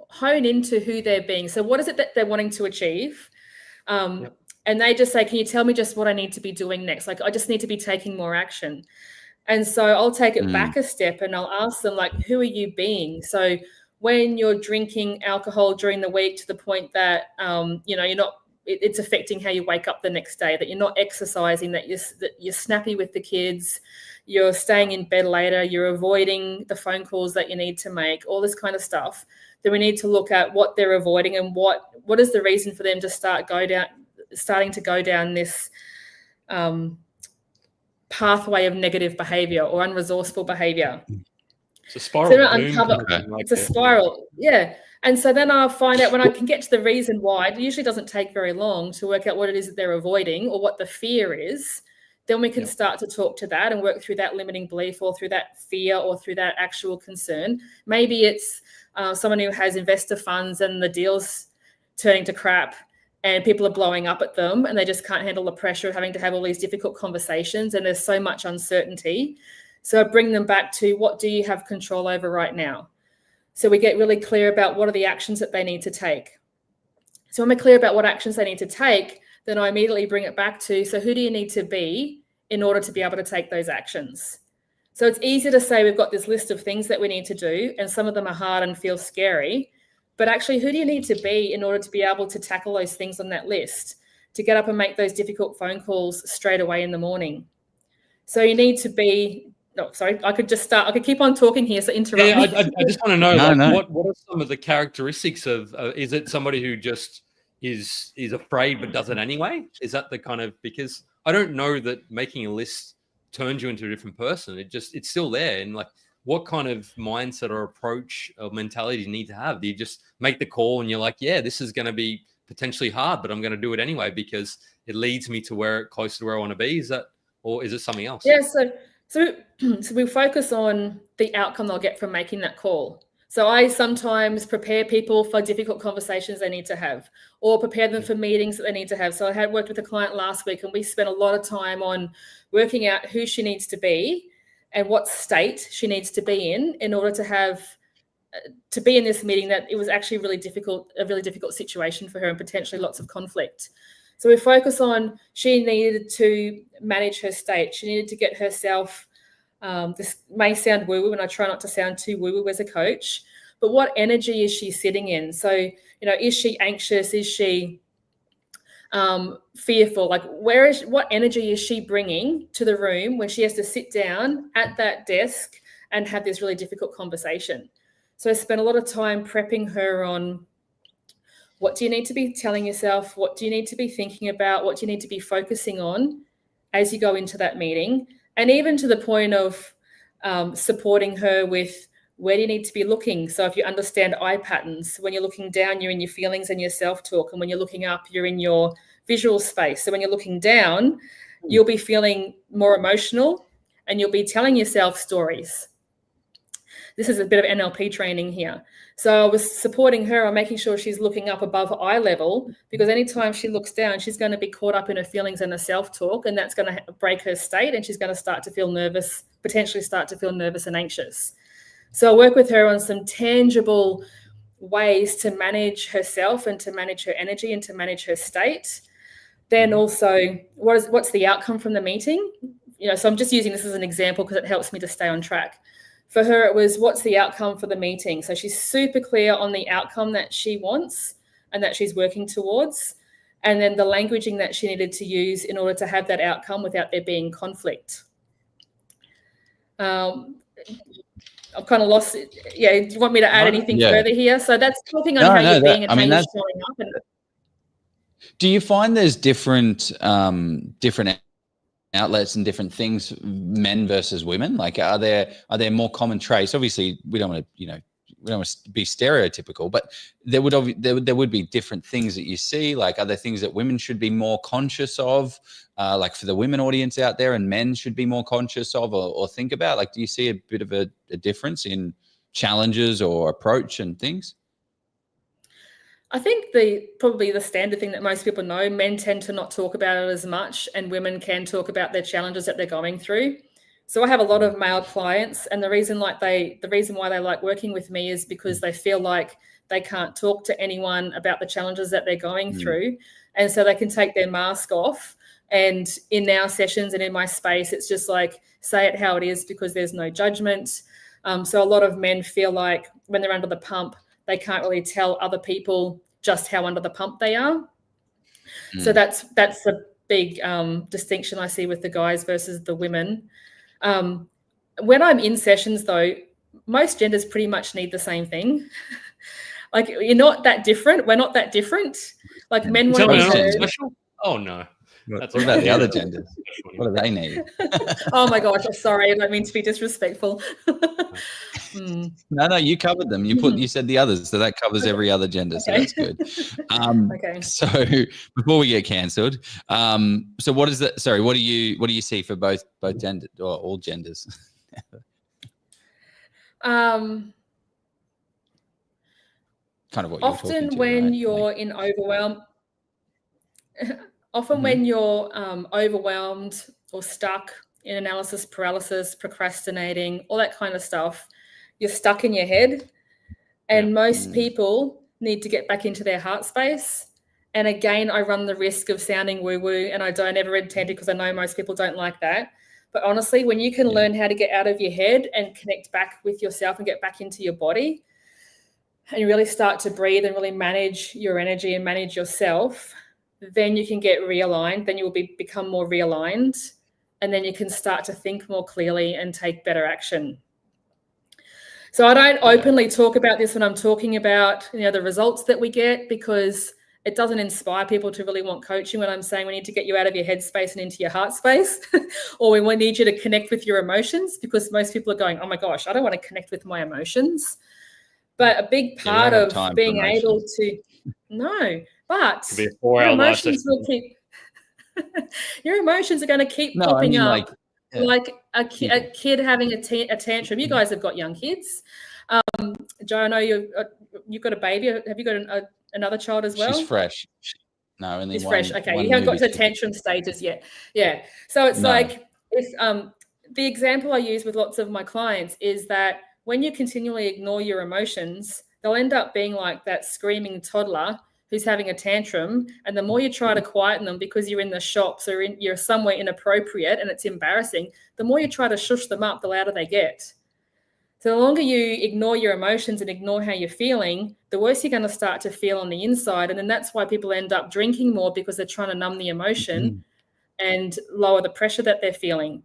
hone into who they're being. So what is it that they're wanting to achieve? And they just say, can you tell me just what I need to be doing next? Like, I just need to be taking more action. And so I'll take it back a step and I'll ask them, like, who are you being? So when you're drinking alcohol during the week to the point that, you're not, it's affecting how you wake up the next day, that you're not exercising, that you're snappy with the kids, you're staying in bed later, you're avoiding the phone calls that you need to make, all this kind of stuff, then we need to look at what they're avoiding and what is the reason for them to starting to go down this pathway of negative behavior or unresourceful behavior. It's a spiral. So it's a spiral. Yeah. And so then I'll find out, when I can get to the reason why, it usually doesn't take very long to work out what it is that they're avoiding or what the fear is. Then we can start to talk to that and work through that limiting belief or through that fear or through that actual concern. Maybe it's someone who has investor funds and the deal's turning to crap and people are blowing up at them and they just can't handle the pressure of having to have all these difficult conversations and there's so much uncertainty. So I bring them back to, what do you have control over right now? So we get really clear about what are the actions that they need to take. So when we're clear about what actions they need to take, then I immediately bring it back to, so who do you need to be in order to be able to take those actions? So it's easy to say we've got this list of things that we need to do, and some of them are hard and feel scary. But actually, who do you need to be in order to be able to tackle those things on that list, to get up and make those difficult phone calls straight away in the morning? So you need to be, I could keep on talking here, so interrupt me. I just want to know, what are some of the characteristics of, is it somebody who just is afraid but does it anyway? Is that the kind of, because I don't know that making a list turns you into a different person. It's still there. And like, what kind of mindset or approach or mentality do you need to have? Do you just make the call and you're like, yeah, this is going to be potentially hard, but I'm going to do it anyway because it leads me to closer to where I want to be? Is that, or is it something else? Yeah. So we focus on the outcome they'll get from making that call. So I sometimes prepare people for difficult conversations they need to have, or prepare them for meetings that they need to have. So I had worked with a client last week and we spent a lot of time on working out who she needs to be and what state she needs to be in order to be in this meeting, that it was actually a really difficult situation for her and potentially lots of conflict. So we focus on, she needed to manage her state. She needed to get herself, this may sound woo-woo, and I try not to sound too woo-woo as a coach, but what energy is she sitting in? So, is she anxious? Is she fearful? Like, what energy is she bringing to the room when she has to sit down at that desk and have this really difficult conversation? So I spent a lot of time prepping her on what do you need to be telling yourself? What do you need to be thinking about? What do you need to be focusing on as you go into that meeting? And even to the point of supporting her with, where do you need to be looking? So if you understand eye patterns, when you're looking down, you're in your feelings and your self-talk. And when you're looking up, you're in your visual space. So when you're looking down, you'll be feeling more emotional and you'll be telling yourself stories. This is a bit of NLP training here. So I was supporting her on making sure she's looking up above eye level, because anytime she looks down, she's going to be caught up in her feelings and her self-talk, and that's going to break her state, and she's going to start to feel nervous, potentially start to feel nervous and anxious. So I work with her on some tangible ways to manage herself and to manage her energy and to manage her state. Then also, what's the outcome from the meeting? So I'm just using this as an example because it helps me to stay on track. For her, it was, what's the outcome for the meeting? So she's super clear on the outcome that she wants and that she's working towards, and then the languaging that she needed to use in order to have that outcome without there being conflict. I've kind of lost it. Yeah, do you want me to add anything further here? So that's talking on how you're being and how you're showing up. Do you find there's different outlets and different things, men versus women? Like, are there more common traits? Obviously, we don't want to be stereotypical, but there would be different things that you see. Like, are there things that women should be more conscious of, like for the women audience out there, and men should be more conscious of or think about? Like, do you see a bit of a difference in challenges or approach and things? I think probably the standard thing that most people know, men tend to not talk about it as much, and women can talk about their challenges that they're going through. So I have a lot of male clients, and the reason why they like working with me is because they feel like they can't talk to anyone about the challenges that they're going through. And so they can take their mask off. And in our sessions and in my space, it's just like, say it how it is, because there's no judgment. So a lot of men feel like when they're under the pump, they can't really tell other people just how under the pump they are. So that's a big distinction I see with the guys versus the women. When I'm in sessions, though, most genders pretty much need the same thing. Like, you're not that different. We're not that different. Like, men want to be heard. Special? Oh, no. What about the other genders? What do they need? Oh my gosh, I'm sorry. I don't mean to be disrespectful. No, you covered them. You said the others, so that covers every other gender. So that's good. Okay. So before we get cancelled, so what is that? Sorry, what do you see for both genders or all genders? Kind of what you're often talking to, when right? you're in overwhelm. Often when you're overwhelmed or stuck in analysis paralysis, procrastinating, all that kind of stuff, you're stuck in your head. And most people need to get back into their heart space. And again, I run the risk of sounding woo-woo, and I don't ever intend to, because I know most people don't like that. But honestly, when you can learn how to get out of your head and connect back with yourself and get back into your body, and you really start to breathe and really manage your energy and manage yourself, then you can get realigned. Then you will become more realigned, and then you can start to think more clearly and take better action. So I don't openly talk about this when I'm talking about the results that we get, because it doesn't inspire people to really want coaching when I'm saying we need to get you out of your head space and into your heart space, or we need you to connect with your emotions, because most people are going, oh my gosh, I don't want to connect with my emotions. But a big part of being able to, but your emotions will keep, your emotions are going to keep popping up. Like a kid having a tantrum. You guys have got young kids. Joe, I know you've got a baby. Have you got another child as well? She's fresh. No, only she's one. Fresh. Okay, you haven't got to tantrum stages yet. Yeah. So it's like, if the example I use with lots of my clients is that when you continually ignore your emotions, they'll end up being like that screaming toddler who's having a tantrum. And the more you try to quieten them because you're in the shops or you're somewhere inappropriate and it's embarrassing, the more you try to shush them up, the louder they get. So the longer you ignore your emotions and ignore how you're feeling, the worse you're going to start to feel on the inside. And then that's why people end up drinking more, because they're trying to numb the emotion and lower the pressure that they're feeling.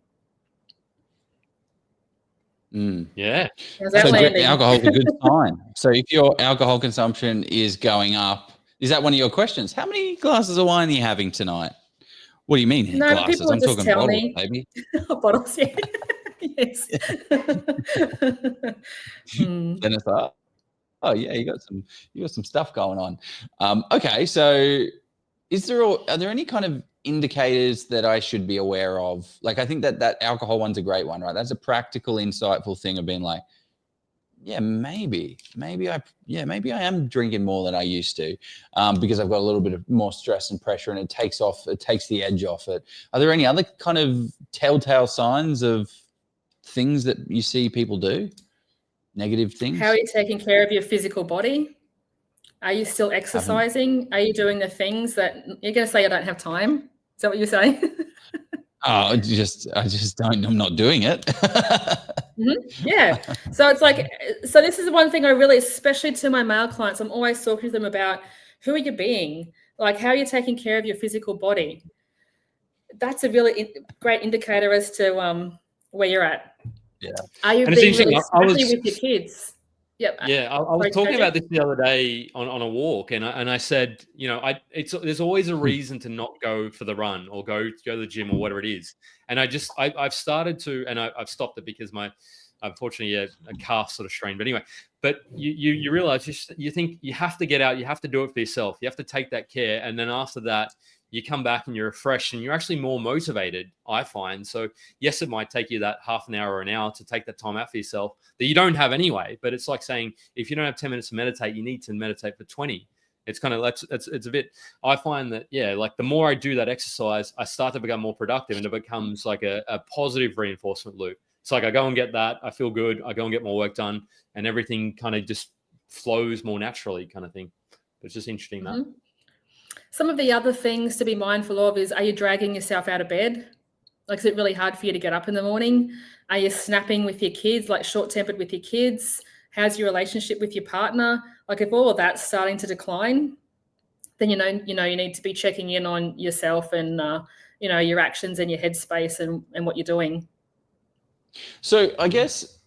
Yeah. So alcohol is a good sign. So if your alcohol consumption is going up, Is that one of your questions? How many glasses of wine are you having tonight? What do you mean No, but glasses? people I'm would just talking tell bottles, me. baby. Bottles, yeah. Yes. Then it's like, oh yeah, you got some stuff going on. Okay, so are there any kind of indicators that I should be aware of? Like, I think that alcohol one's a great one, right? That's a practical, insightful thing of being like, yeah, maybe I am drinking more than I used to, because I've got a little bit of more stress and pressure, and it takes the edge off it. Are there any other kind of telltale signs of things that you see people do? Negative things? How are you taking care of your physical body? Are you still exercising? Are you doing the things that you're going to say? I don't have time. Is that what you're saying? Oh, I just don't. I'm not doing it. Yeah. So it's like, so this is the one thing I really, especially to my male clients, I'm always talking to them about who are you being? Like, how are you taking care of your physical body? That's a really great indicator as to where you're at. Yeah. Are you being really, especially with your kids? Yep. Yeah, I was talking about this the other day on a walk, and I said, there's always a reason to not go for the run or go to the gym or whatever it is, and I've started to, and I've stopped it because unfortunately a calf sort of strained. But anyway, but you realize you think you have to get out, you have to do it for yourself, you have to take that care, and then after that you come back and you're refreshed and you're actually more motivated, I find. So yes, it might take you that half an hour or an hour to take that time out for yourself that you don't have anyway. But it's like saying, if you don't have 10 minutes to meditate, you need to meditate for 20. It's kind of, it's a bit, I find that, yeah, like the more I do that exercise, I start to become more productive, and it becomes like a positive reinforcement loop. It's like I go and get that, I feel good, I go and get more work done, and everything kind of just flows more naturally, kind of thing. But it's just interesting that. Some of the other things to be mindful of is, are you dragging yourself out of bed? Like, is it really hard for you to get up in the morning? Are you snapping with your kids, like short-tempered with your kids? How's your relationship with your partner? Like, if all of that's starting to decline, then you need to be checking in on yourself and your actions and your headspace and what you're doing. So I guess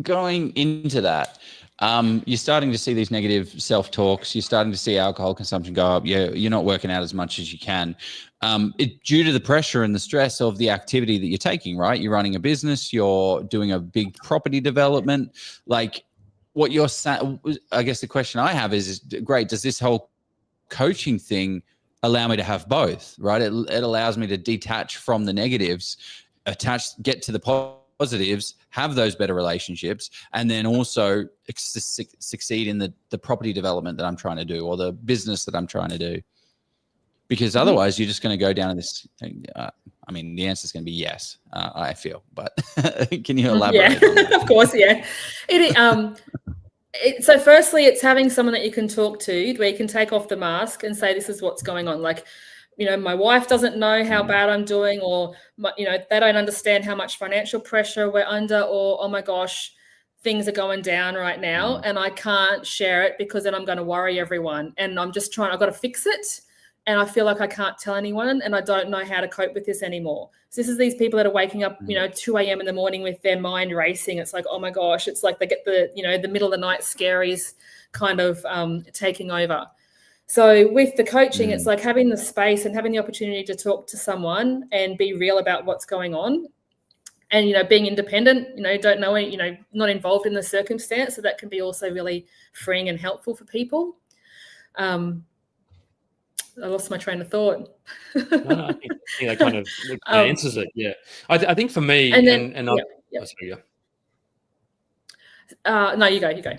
going into that, you're starting to see these negative self-talks. You're starting to see alcohol consumption go up. You're not working out as much as you can. Due to the pressure and the stress of the activity that you're taking, right? You're running a business. You're doing a big property development. Like, what you're saying, I guess the question I have is great, does this whole coaching thing allow me to have both, right? It allows me to detach from the negatives, get to the positives, have those better relationships, and then also succeed in the property development that I'm trying to do, or the business that I'm trying to do. Because otherwise you're just going to go down in this thing. I mean, the answer is going to be yes, I feel, but can you elaborate? Yeah, of course. Yeah. So firstly, it's having someone that you can talk to, where you can take off the mask and say, this is what's going on. Like, my wife doesn't know how bad I'm doing, or, they don't understand how much financial pressure we're under, or, oh my gosh, things are going down right now and I can't share it because then I'm going to worry everyone. And I've got to fix it. And I feel like I can't tell anyone, and I don't know how to cope with this anymore. So this is these people that are waking up, 2 a.m. in the morning with their mind racing. It's like, oh my gosh, it's like they get the middle of the night scaries kind of taking over. So with the coaching, it's like having the space and having the opportunity to talk to someone and be real about what's going on. And, being independent, don't know, not involved in the circumstance. So that can be also really freeing and helpful for people. I lost my train of thought. No, I think that kind of answers it. Yeah, I think for me, and then, no, you go.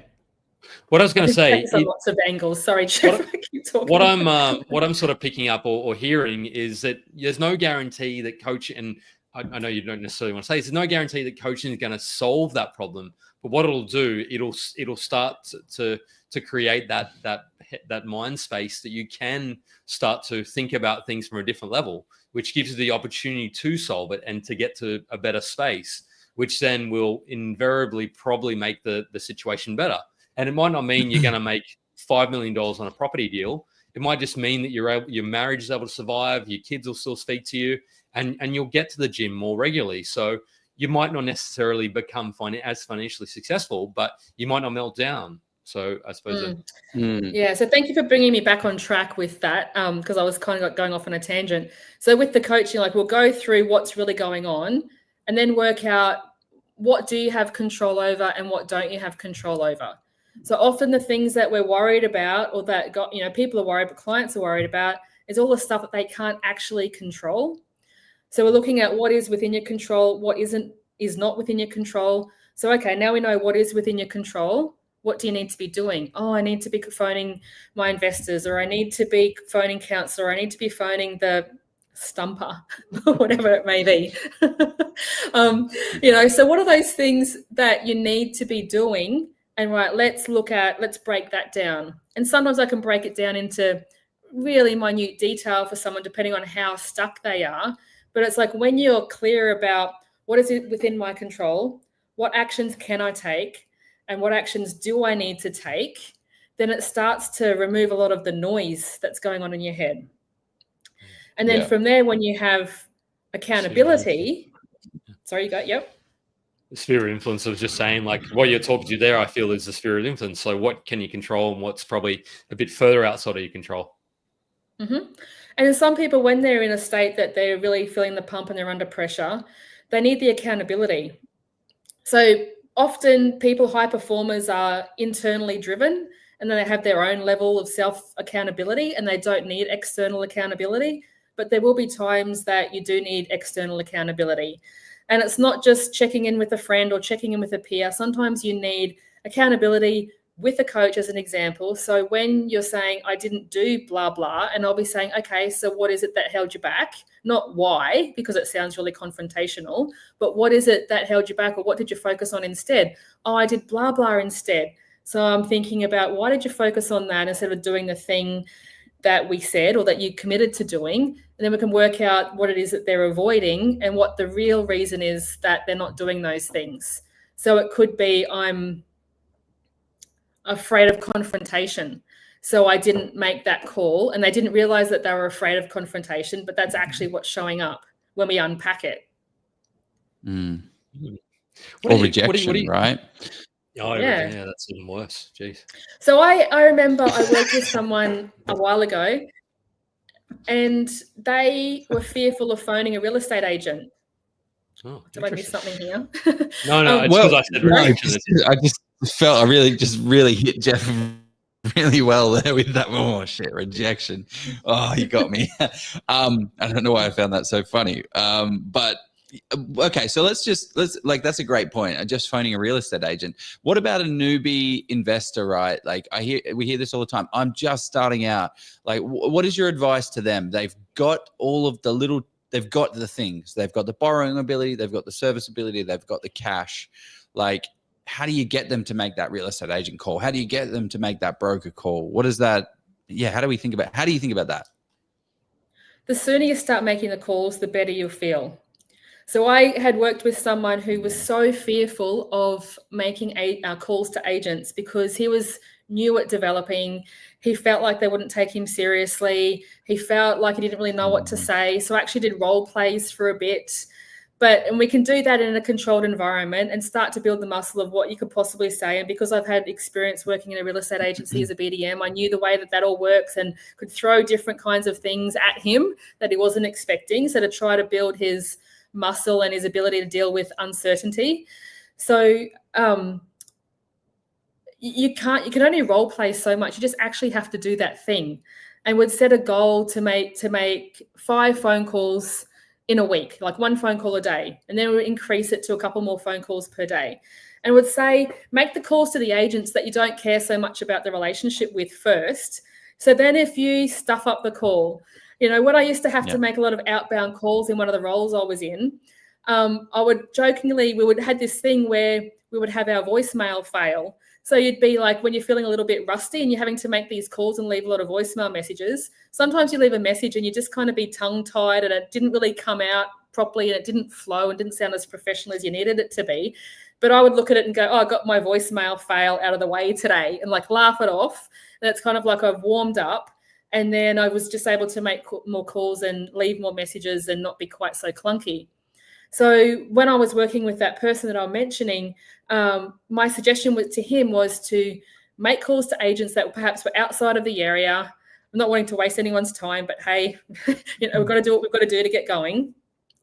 What I was going to say, lots of angles. Sorry, Jeff. I keep talking. What I'm sort of picking up or hearing is that there's no guarantee that coaching, and I know you don't necessarily want to say, there's no guarantee that coaching is going to solve that problem. But what it'll do, it'll start to create that mind space that you can start to think about things from a different level, which gives you the opportunity to solve it and to get to a better space, which then will invariably probably make the situation better. And it might not mean you're going to make $5 million on a property deal. It might just mean that your marriage is able to survive, your kids will still speak to you, and you'll get to the gym more regularly. So you might not necessarily become as financially successful, but you might not melt down. So I suppose Yeah, so thank you for bringing me back on track with that, because I was kind of going off on a tangent. So with the coaching, like we'll go through what's really going on and then work out what do you have control over and what don't you have control over. So often the things that we're worried about, or that people are worried, but clients are worried about, is all the stuff that they can't actually control. So we're looking at what is within your control, what is not within your control. So, okay, now we know what is within your control. What do you need to be doing? Oh, I need to be phoning my investors, or I need to be phoning counsellor, or I need to be phoning the stumper, whatever it may be. So what are those things that you need to be doing? And right, let's break that down. And sometimes I can break it down into really minute detail for someone, depending on how stuck they are. But it's like when you're clear about what is it within my control, what actions can I take, and what actions do I need to take, then it starts to remove a lot of the noise that's going on in your head. And then from there, when you have accountability, sorry, you go, yep. The sphere of influence of just saying, like, what you're talking to there, I feel is the sphere of influence. So what can you control and what's probably a bit further outside of your control? Mm-hmm. And some people, when they're in a state that they're really feeling the pump and they're under pressure, they need the accountability. So often high performers are internally driven, and then they have their own level of self-accountability, and they don't need external accountability. But there will be times that you do need external accountability. And it's not just checking in with a friend or checking in with a peer. Sometimes you need accountability with a coach, as an example. So when you're saying, I didn't do blah, blah, and I'll be saying, okay, so what is it that held you back? Not why, because it sounds really confrontational, but what is it that held you back, or what did you focus on instead? Oh, I did blah, blah instead. So I'm thinking about, why did you focus on that instead of doing the thing that we said or that you committed to doing? And then we can work out what it is that they're avoiding and what the real reason is that they're not doing those things. So it could be, I'm afraid of confrontation, so I didn't make that call, and they didn't realize that they were afraid of confrontation, but that's actually what's showing up when we unpack it. Or rejection, right? Oh, yeah, that's even worse. Jeez. So I remember I worked with someone a while ago, and they were fearful of phoning a real estate agent. Oh, did I miss something here? No, it's because I said rejection. I just felt I really hit Jeff really well there with that. Oh shit, rejection. Oh, you got me. I don't know why I found that so funny. But okay, so let's that's a great point. Just phoning a real estate agent. What about a newbie investor, right? Like we hear this all the time. I'm just starting out. Like, what is your advice to them? They've got all of they've got the things. They've got the borrowing ability. They've got the service ability. They've got the cash. Like, how do you get them to make that real estate agent call? How do you get them to make that broker call? What is that? Yeah. How do you think about that? The sooner you start making the calls, the better you'll feel. So I had worked with someone who was so fearful of making calls to agents because he was new at developing. He felt like they wouldn't take him seriously. He felt like he didn't really know what to say. So I actually did role plays for a bit. And we can do that in a controlled environment and start to build the muscle of what you could possibly say. And because I've had experience working in a real estate agency as a BDM, I knew the way that all works and could throw different kinds of things at him that he wasn't expecting. So to try to build his muscle and his ability to deal with uncertainty. So you can only role play so much. You just actually have to do that thing. And would set a goal to make 5 phone calls in a week, like 1 phone call a day, and then we'll increase it to a couple more phone calls per day. And would say, make the calls to the agents that you don't care so much about the relationship with first. So then if you stuff up the call, when I used to have to make a lot of outbound calls in one of the roles I was in, I would jokingly, we would had this thing where we would have our voicemail fail. So you'd be like, when you're feeling a little bit rusty and you're having to make these calls and leave a lot of voicemail messages, sometimes you leave a message and you just kind of be tongue-tied and it didn't really come out properly and it didn't flow and didn't sound as professional as you needed it to be. But I would look at it and go, oh, I got my voicemail fail out of the way today, and like laugh it off. And it's kind of like I've warmed up. And then I was just able to make more calls and leave more messages and not be quite so clunky. So when I was working with that person that I'm mentioning, my suggestion to him was to make calls to agents that perhaps were outside of the area. I'm not wanting to waste anyone's time, but hey, we've got to do what we've got to do to get going.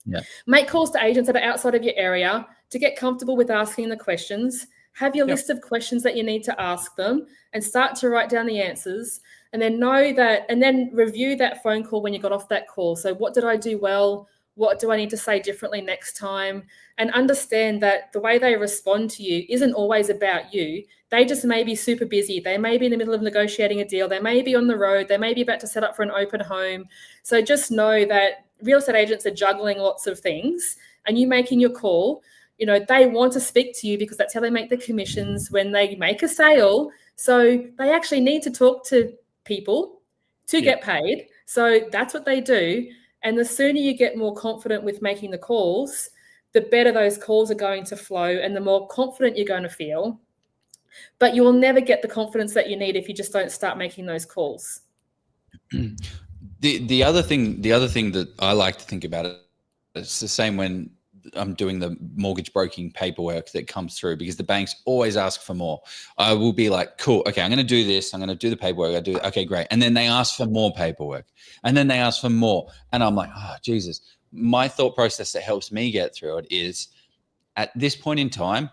Yeah. Make calls to agents that are outside of your area to get comfortable with asking the questions. Have your list of questions that you need to ask them and start to write down the answers, and then know that, and then review that phone call when you got off that call. So what did I do well? What do I need to say differently next time? And understand that the way they respond to you isn't always about you. They just may be super busy. They may be in the middle of negotiating a deal. They may be on the road. They may be about to set up for an open home. So just know that real estate agents are juggling lots of things, and you making your call, they want to speak to you because that's how they make the commissions when they make a sale. So they actually need to talk to people to get paid. So that's what they do. And the sooner you get more confident with making the calls, the better those calls are going to flow and the more confident you're going to feel. But you will never get the confidence that you need if you just don't start making those calls. The other thing that I like to think about it, it's the same when I'm doing the mortgage broking paperwork that comes through, because the banks always ask for more. I will be like, cool, okay, I'm going to do this. I'm going to do the paperwork. Okay, great. And then they ask for more paperwork, and then they ask for more. And I'm like, oh, Jesus. My thought process that helps me get through it is, at this point in time,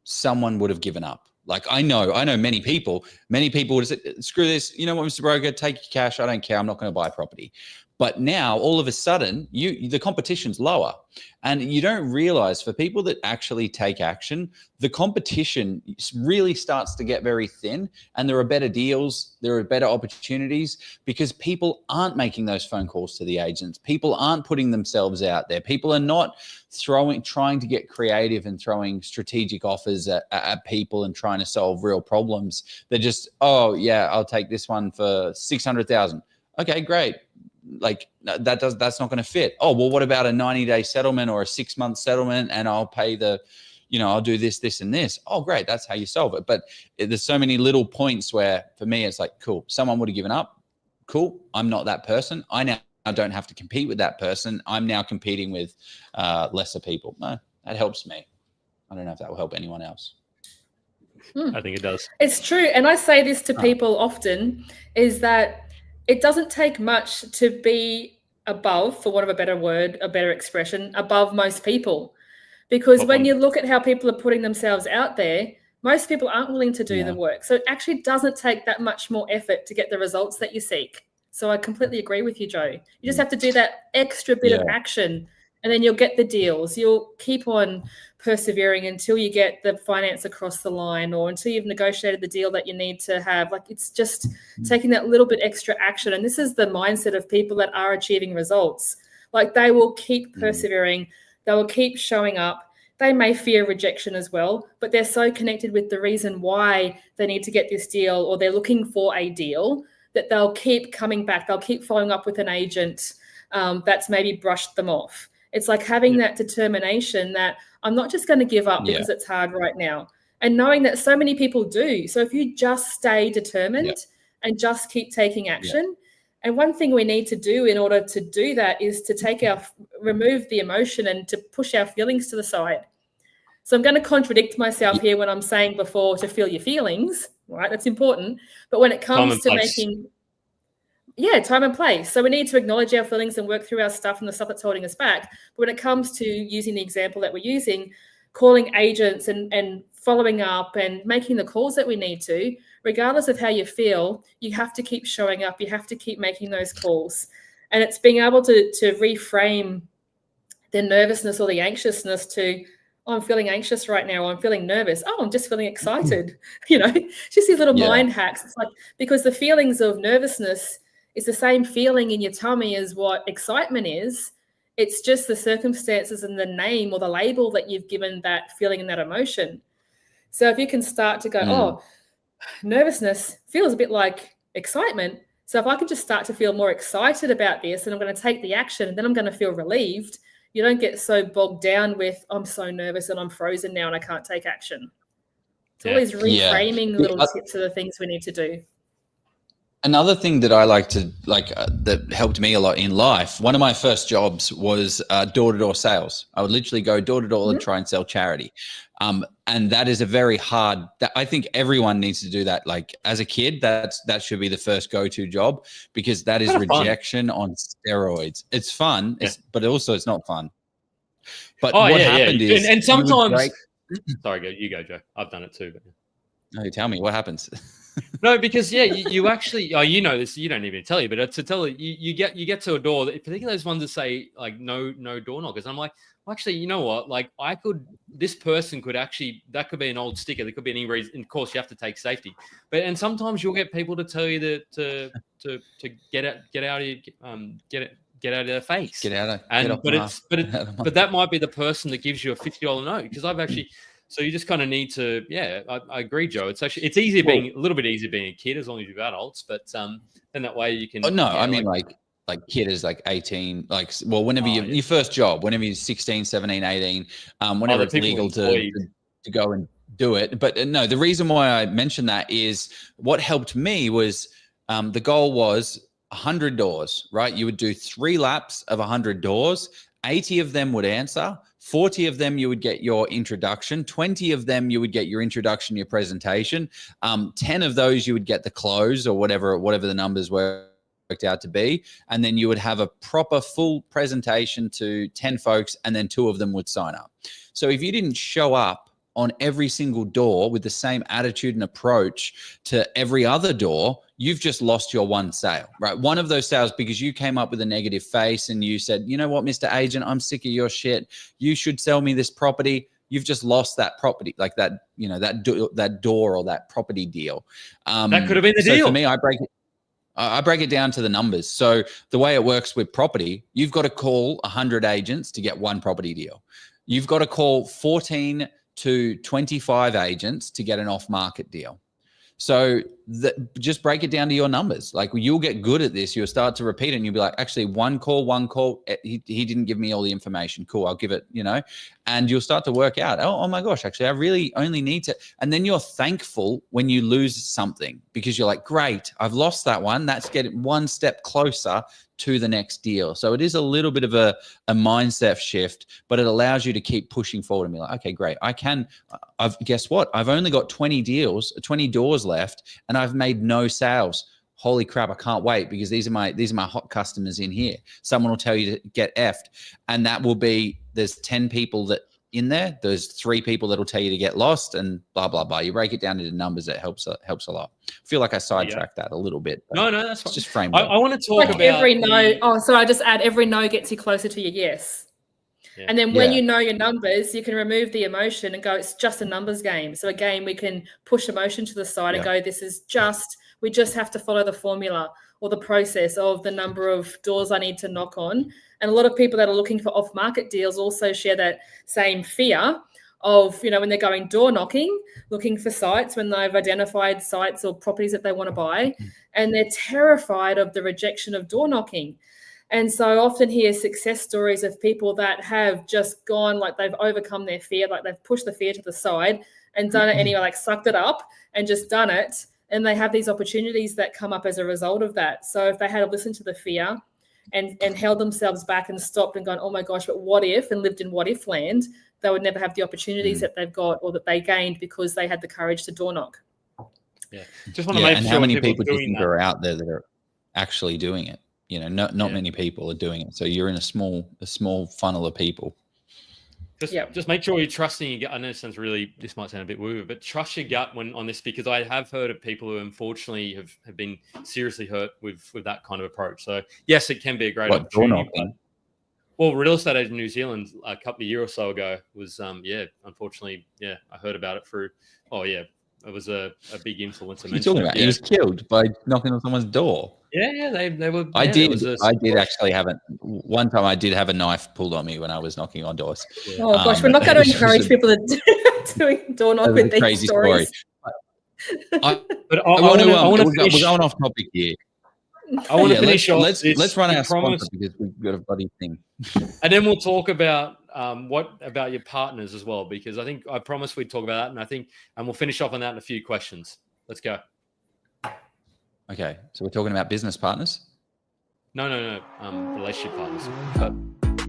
someone would have given up. Like, I know many people would have said, screw this. You know what, Mr. Broker, take your cash. I don't care. I'm not going to buy property. But now all of a sudden the competition's lower, and you don't realize, for people that actually take action, the competition really starts to get very thin, and there are better deals, there are better opportunities, because people aren't making those phone calls to the agents. People aren't putting themselves out there. People are not trying to get creative and throwing strategic offers at people and trying to solve real problems. They're just, oh yeah, I'll take this one for 600,000. Okay, great. Like, that's not going to fit. Oh, well, what about a 90-day settlement or a 6-month settlement? And I'll pay I'll do this, and this. Oh, great. That's how you solve it. But there's so many little points where, for me, it's like, cool, someone would have given up. Cool. I'm not that person. I don't have to compete with that person. I'm now competing with lesser people. No, that helps me. I don't know if that will help anyone else. I think it does. It's true. And I say this to people often, is that it doesn't take much to be above, for want of a better word, a better expression, above most people. Because when you look at how people are putting themselves out there, most people aren't willing to do the work. So it actually doesn't take that much more effort to get the results that you seek. So I completely agree with you, Joe. You just have to do that extra bit of action, and then you'll get the deals. You'll keep on persevering until you get the finance across the line, or until you've negotiated the deal that you need to have. Like, it's just taking that little bit extra action. And this is the mindset of people that are achieving results. Like, they will keep persevering. They will keep showing up. They may fear rejection as well, but they're so connected with the reason why they need to get this deal, or they're looking for a deal, that they'll keep coming back. They'll keep following up with an agent that's maybe brushed them off. It's like having that determination that I'm not just going to give up because it's hard right now, and knowing that so many people do. So if you just stay determined and just keep taking action, and one thing we need to do in order to do that is to remove the emotion and to push our feelings to the side. So I'm going to contradict myself here when I'm saying before to feel your feelings, right? That's important. But when it comes to making... time and place. So we need to acknowledge our feelings and work through our stuff and the stuff that's holding us back. But when it comes to using the example that we're using, calling agents and following up and making the calls that we need to, regardless of how you feel, you have to keep showing up. You have to keep making those calls. And it's being able to reframe the nervousness or the anxiousness to, oh, I'm feeling anxious right now. Or I'm feeling nervous. Oh, I'm just feeling excited. Just these little mind hacks. It's like, because the feelings of nervousness is the same feeling in your tummy as what excitement is. It's just the circumstances and the name or the label that you've given that feeling and that emotion. So if you can start to go, oh, nervousness feels a bit like excitement. So if I can just start to feel more excited about this, and I'm going to take the action, and then I'm going to feel relieved, you don't get so bogged down with, I'm so nervous and I'm frozen now and I can't take action. It's always reframing little tips of the things we need to do. Another thing that I like to that helped me a lot in life, one of my first jobs was door-to-door sales. I would literally go door-to-door and try and sell charity. And that is a very hard, I think everyone needs to do that. Like as a kid, that should be the first go-to job, because that is rejection on steroids. It's fun, but also it's not fun. But what happened is, and sometimes, sorry, you go, Joe. I've done it too. But... No, tell me what happens. No, because you actually, you know this. You don't even tell you, but to tell you get to a door, particularly those ones that say like no door knockers. I'm like, well, actually, you know what? Like this person could actually, that could be an old sticker. There could be any reason. Of course, you have to take safety, and sometimes you'll get people to tell you that to get out of their face. But that might be the person that gives you a $50 note, because I've actually. So you just kind of need to, I agree, Joe. It's easier being a little bit easier being a kid, as long as you've adults, but then that way you can. Oh, no, I mean like kid is like 18, like, well, whenever your first job, whenever you're 16, 17, 18, whenever it's legal to go and do it. But no, the reason why I mentioned that is what helped me was the goal was 100 doors, right? You would do 3 laps of 100 doors. 80 of them would answer. 40 of them you would get your introduction. 20 of them you would get your introduction, your presentation. 10 of those you would get the close, or whatever the numbers worked out to be. And then you would have a proper full presentation to 10 folks, and then 2 of them would sign up. So if you didn't show up on every single door with the same attitude and approach to every other door, you've just lost your one sale, right? One of those sales, because you came up with a negative face and you said, you know what, Mr. Agent, I'm sick of your shit. You should sell me this property. You've just lost that property, like that, you know, that door or that property deal. That could have been the deal. For me, I break it down to the numbers. So the way it works with property, you've got to call 100 agents to get one property deal. You've got to call 14 to 25 agents to get an off-market deal. So just break it down to your numbers. Like, you'll get good at this. You'll start to repeat it, and you'll be like, actually, one call. He didn't give me all the information. Cool, I'll give it, you know, and you'll start to work out, oh my gosh, actually, I really only need to. And then you're thankful when you lose something, because you're like, great, I've lost that one. That's getting one step closer to the next deal. So it is a little bit of a mindset shift, but it allows you to keep pushing forward and be like, okay, great. Guess what? I've only got 20 doors left, and I've made no sales. Holy crap, I can't wait, because these are my hot customers in here. Someone will tell you to get effed, and that will be, there's 10 people that in there, there's 3 people that'll tell you to get lost, and blah, blah, blah. You break it down into numbers, it helps a lot. I feel like I sidetracked that a little bit. No, that's fine. Just framework. I want to talk about every no. Oh, so I just add every no gets you closer to your yes. Yeah. And then when you know your numbers, you can remove the emotion and go, it's just a numbers game. So again, we can push emotion to the side and go, we just have to follow the formula or the process of the number of doors I need to knock on. And a lot of people that are looking for off-market deals also share that same fear of, you know, when they're going door knocking, looking for sites, when they've identified sites or properties that they want to buy, and they're terrified of the rejection of door knocking. And so I often hear success stories of people that have just gone, like they've overcome their fear, like they've pushed the fear to the side and done it anyway, like sucked it up and just done it. And they have these opportunities that come up as a result of that. So if they had listened to the fear and held themselves back and stopped and gone, oh my gosh, but what if, and lived in what if land, they would never have the opportunities that they've got or that they gained because they had the courage to door knock. Yeah. Just want to make sure how many people do you think are out there that are actually doing it? You know, not many people are doing it. So you're in a small funnel of people. Just make sure you're trusting your gut. I know this might sound a bit woo, but trust your gut on this, because I have heard of people who unfortunately have been seriously hurt with that kind of approach. So yes, it can be a great opportunity. Well, real estate agent in New Zealand a couple of years or so ago was, unfortunately, I heard about it through, it was a big influencer. You're talking about? He was killed by knocking on someone's door. Yeah, they were. I did actually have one time I did have a knife pulled on me when I was knocking on doors. Yeah. Oh gosh, we're not going to encourage people to doing door knock with these crazy stories. We're going off topic here. I want to finish off. Let's run our sponsor, because we've got a bloody thing. And then we'll talk about what about your partners as well, because I promised we'd talk about that, and we'll finish off on that in a few questions. Let's go. Okay, so we're talking about business partners? No. Relationship partners.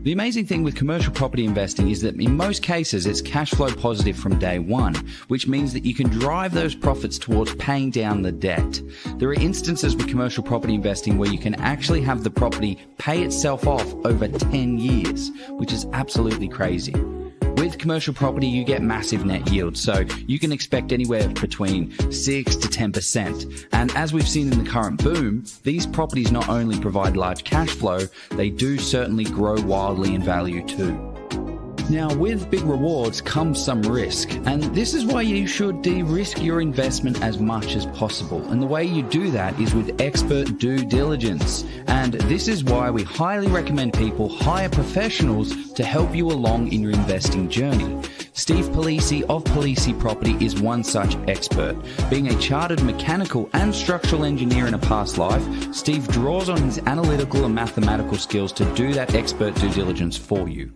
The amazing thing with commercial property investing is that in most cases, it's cash flow positive from day one, which means that you can drive those profits towards paying down the debt. There are instances with commercial property investing where you can actually have the property pay itself off over 10 years, which is absolutely crazy. With commercial property, you get massive net yield, so you can expect anywhere between 6 to 10%. And as we've seen in the current boom, these properties not only provide large cash flow, they do certainly grow wildly in value too. Now, with big rewards comes some risk, and this is why you should de-risk your investment as much as possible. And the way you do that is with expert due diligence. And this is why we highly recommend people hire professionals to help you along in your investing journey. Steve Polisi of Polisi Property is one such expert. Being a chartered mechanical and structural engineer in a past life, Steve draws on his analytical and mathematical skills to do that expert due diligence for you.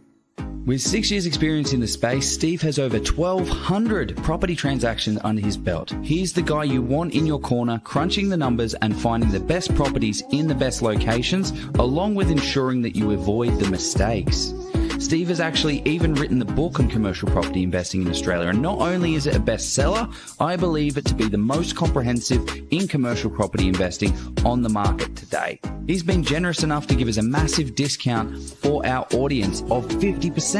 With 6 years experience in the space, Steve has over 1,200 property transactions under his belt. He's the guy you want in your corner, crunching the numbers and finding the best properties in the best locations, along with ensuring that you avoid the mistakes. Steve has actually even written the book on commercial property investing in Australia, and not only is it a bestseller, I believe it to be the most comprehensive in commercial property investing on the market today. He's been generous enough to give us a massive discount for our audience of 50%.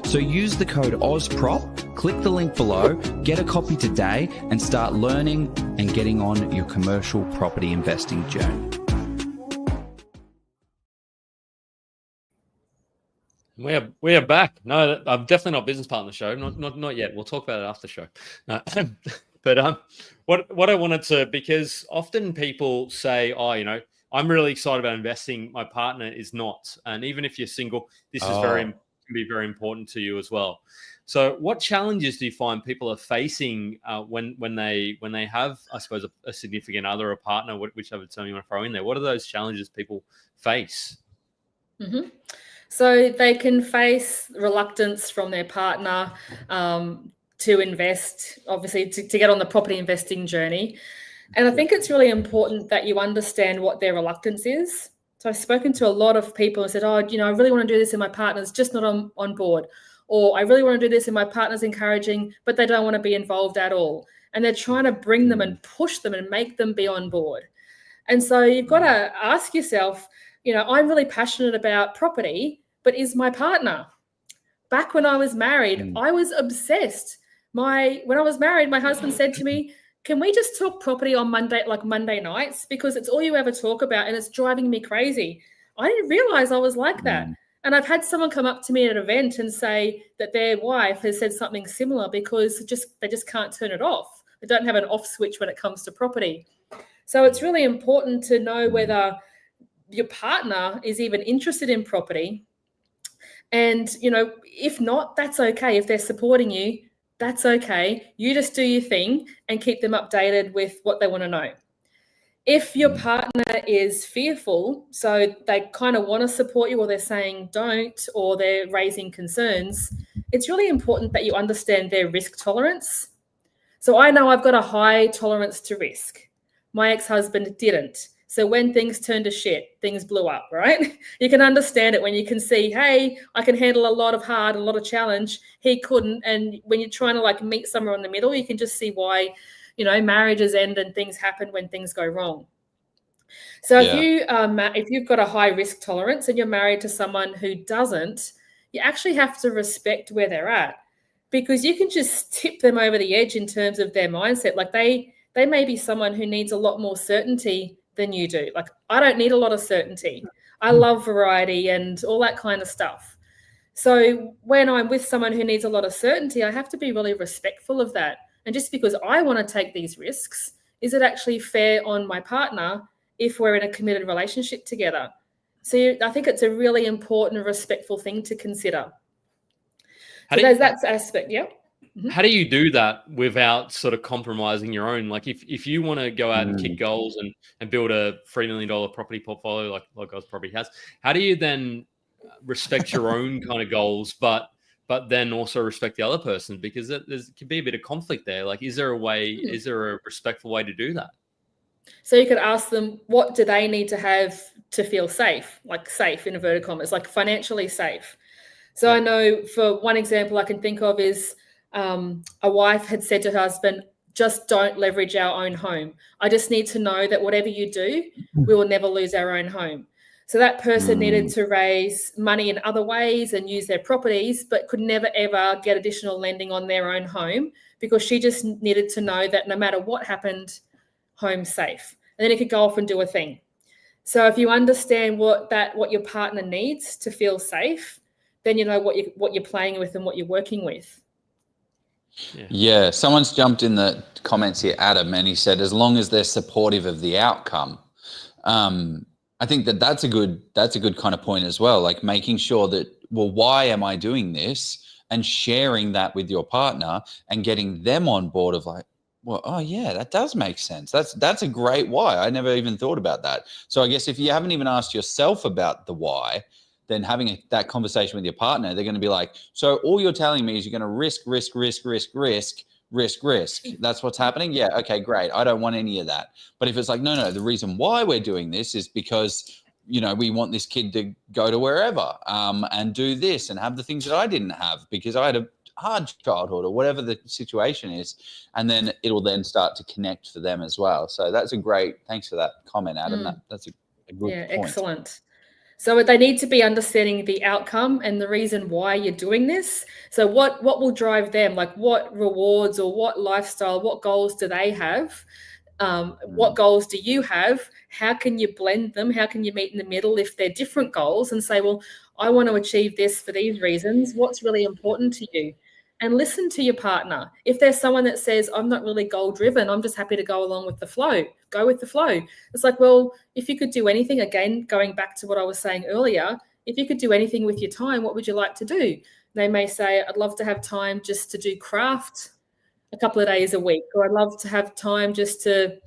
So use the code OZPROP, click the link below, get a copy today, and start learning and getting on your commercial property investing journey. We are back. No, I'm definitely not business partner show. Not yet. We'll talk about it after the show. No. But what I wanted to, because often people say, oh, I'm really excited about investing. My partner is not. And even if you're single, this is can be very important to you as well. So what challenges do you find people are facing when they have, I suppose, a significant other, a partner, whichever term you want to throw in there? What are those challenges people face? Mm-hmm. So they can face reluctance from their partner to invest, obviously, to get on the property investing journey. And I think it's really important that you understand what their reluctance is. So I've spoken to a lot of people and said, oh, I really want to do this and my partner's just not on board. Or I really want to do this and my partner's encouraging, but they don't want to be involved at all. And they're trying to bring them and push them and make them be on board. And so you've got to ask yourself, I'm really passionate about property, but is my partner? Back when I was married, I was obsessed. When I was married, my husband said to me, can we just talk property on Monday nights? Because it's all you ever talk about and it's driving me crazy. I didn't realize I was like that. And I've had someone come up to me at an event and say that their wife has said something similar because they just can't turn it off. They don't have an off switch when it comes to property. So it's really important to know whether your partner is even interested in property. And, if not, that's okay. If they're supporting you, that's okay. You just do your thing and keep them updated with what they want to know. If your partner is fearful, so they kind of want to support you or they're saying don't, or they're raising concerns, it's really important that you understand their risk tolerance. So I know I've got a high tolerance to risk. My ex-husband didn't. So when things turned to shit, things blew up, right? You can understand it when you can see, hey, I can handle a lot of hard, a lot of challenge. He couldn't. And when you're trying to meet somewhere in the middle, you can just see why, marriages end and things happen when things go wrong. So if you've got a high risk tolerance and you're married to someone who doesn't, you actually have to respect where they're at, because you can just tip them over the edge in terms of their mindset. They may be someone who needs a lot more certainty than you do. I don't need a lot of certainty. I love variety and all that kind of stuff. So when I'm with someone who needs a lot of certainty, I have to be really respectful of that. And just because I want to take these risks, is it actually fair on my partner if we're in a committed relationship together? So I think it's a really important and respectful thing to consider. There's that aspect, yeah. How do you do that without sort of compromising your own? If you want to go out and kick goals and build a $3 million property portfolio like Oz probably has, how do you then respect your own kind of goals, but then also respect the other person? Because there could be a bit of conflict there. Is there a way? Is there a respectful way to do that? So you could ask them, what do they need to have to feel safe, like safe in inverted commas, like financially safe. So I know for one example I can think of is a wife had said to her husband, just don't leverage our own home. I just need to know that whatever you do, we will never lose our own home. So that person needed to raise money in other ways and use their properties, but could never, ever get additional lending on their own home because she just needed to know that no matter what happened, home safe. And then he could go off and do a thing. So if you understand what your partner needs to feel safe, then you know what you're playing with and what you're working with. Yeah, someone's jumped in the comments here, Adam, and he said, as long as they're supportive of the outcome. I think that's a good kind of point as well. Like making sure that, well, why am I doing this? And sharing that with your partner and getting them on board of like, well, oh yeah, that does make sense. That's a great why. I never even thought about that. So I guess if you haven't even asked yourself about the why, then having that conversation with your partner, they're going to be like, so all you're telling me is you're going to risk. That's what's happening. Yeah. Okay, great. I don't want any of that. But if it's like, no, the reason why we're doing this is because, you know, we want this kid to go to wherever and do this and have the things that I didn't have because I had a hard childhood or whatever the situation is. And then it'll then start to connect for them as well. So that's thanks for that comment, Adam. That's a good point. Excellent. So they need to be understanding the outcome and the reason why you're doing this. So what will drive them? Like what rewards or what lifestyle, what goals do they have? What goals do you have? How can you blend them? How can you meet in the middle if they're different goals and say, well, I want to achieve this for these reasons. What's really important to you? And listen to your partner. If there's someone that says, I'm not really goal driven, I'm just happy to go along with the flow, go with the flow. It's like, well, if you could do anything, again, going back to what I was saying earlier, if you could do anything with your time, what would you like to do? They may say, I'd love to have time just to do craft a couple of days a week, or I'd love to have time just to,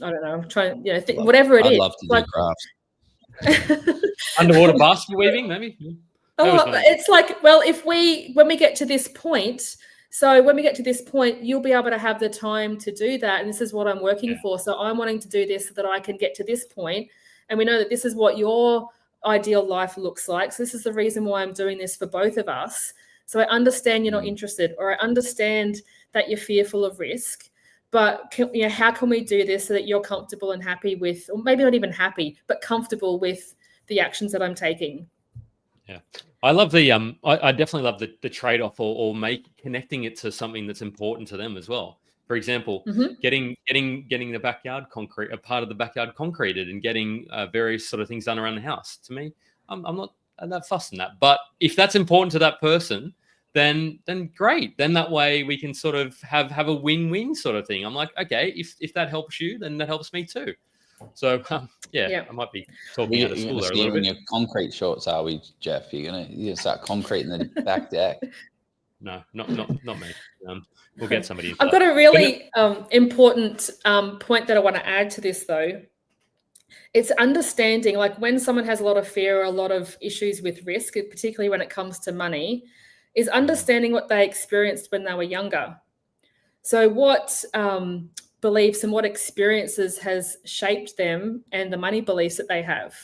I don't know, I'm trying, whatever it is. I'd love to do craft. Underwater basket weaving, maybe. It's like, well, when we get to this point, you'll be able to have the time to do that. And this is what I'm working for. So I'm wanting to do this so that I can get to this point. And we know that this is what your ideal life looks like. So this is the reason why I'm doing this for both of us. So I understand you're not interested, or I understand that you're fearful of risk. But how can we do this so that you're comfortable and happy with, or maybe not even happy, but comfortable with the actions that I'm taking? Yeah, I love the I definitely love the trade-off or connecting it to something that's important to them as well. For example, getting the backyard concrete, a part of the backyard concreted, and getting various sort of things done around the house. To me, I'm not that fussed in that. But if that's important to that person, then great. Then that way we can sort of have a win-win sort of thing. I'm like, okay, if that helps you, then that helps me too. So I might be talking out of school there a little bit. Your concrete shorts, are we, Jeff? You're gonna start concreting the back deck. No, not me. We'll get somebody. I've got a really important point that I want to add to this, though. It's understanding, like when someone has a lot of fear or a lot of issues with risk, particularly when it comes to money, is understanding what they experienced when they were younger. So what beliefs and what experiences has shaped them and the money beliefs that they have.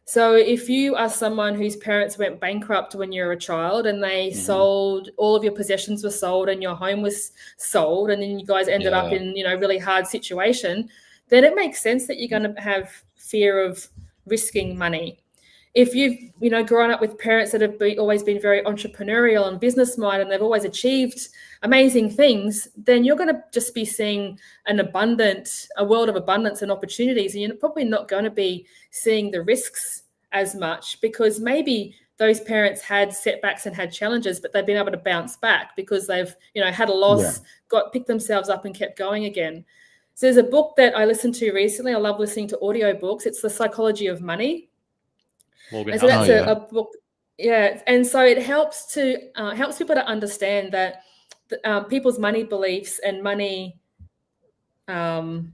So if you are someone whose parents went bankrupt when you were a child and they sold, all of your possessions were sold and your home was sold, and then you guys ended up in, really hard situation, then it makes sense that you're going to have fear of risking money. If you've, grown up with parents that have always been very entrepreneurial and business minded, and they've always achieved amazing things, then you're going to just be seeing a world of abundance and opportunities. And you're probably not going to be seeing the risks as much, because maybe those parents had setbacks and had challenges, but they've been able to bounce back because they've, had a loss, picked themselves up and kept going again. So there's a book that I listened to recently. I love listening to audiobooks. It's The Psychology of Money. And so that's a book, and so it helps people to understand that people's money beliefs and money beliefs,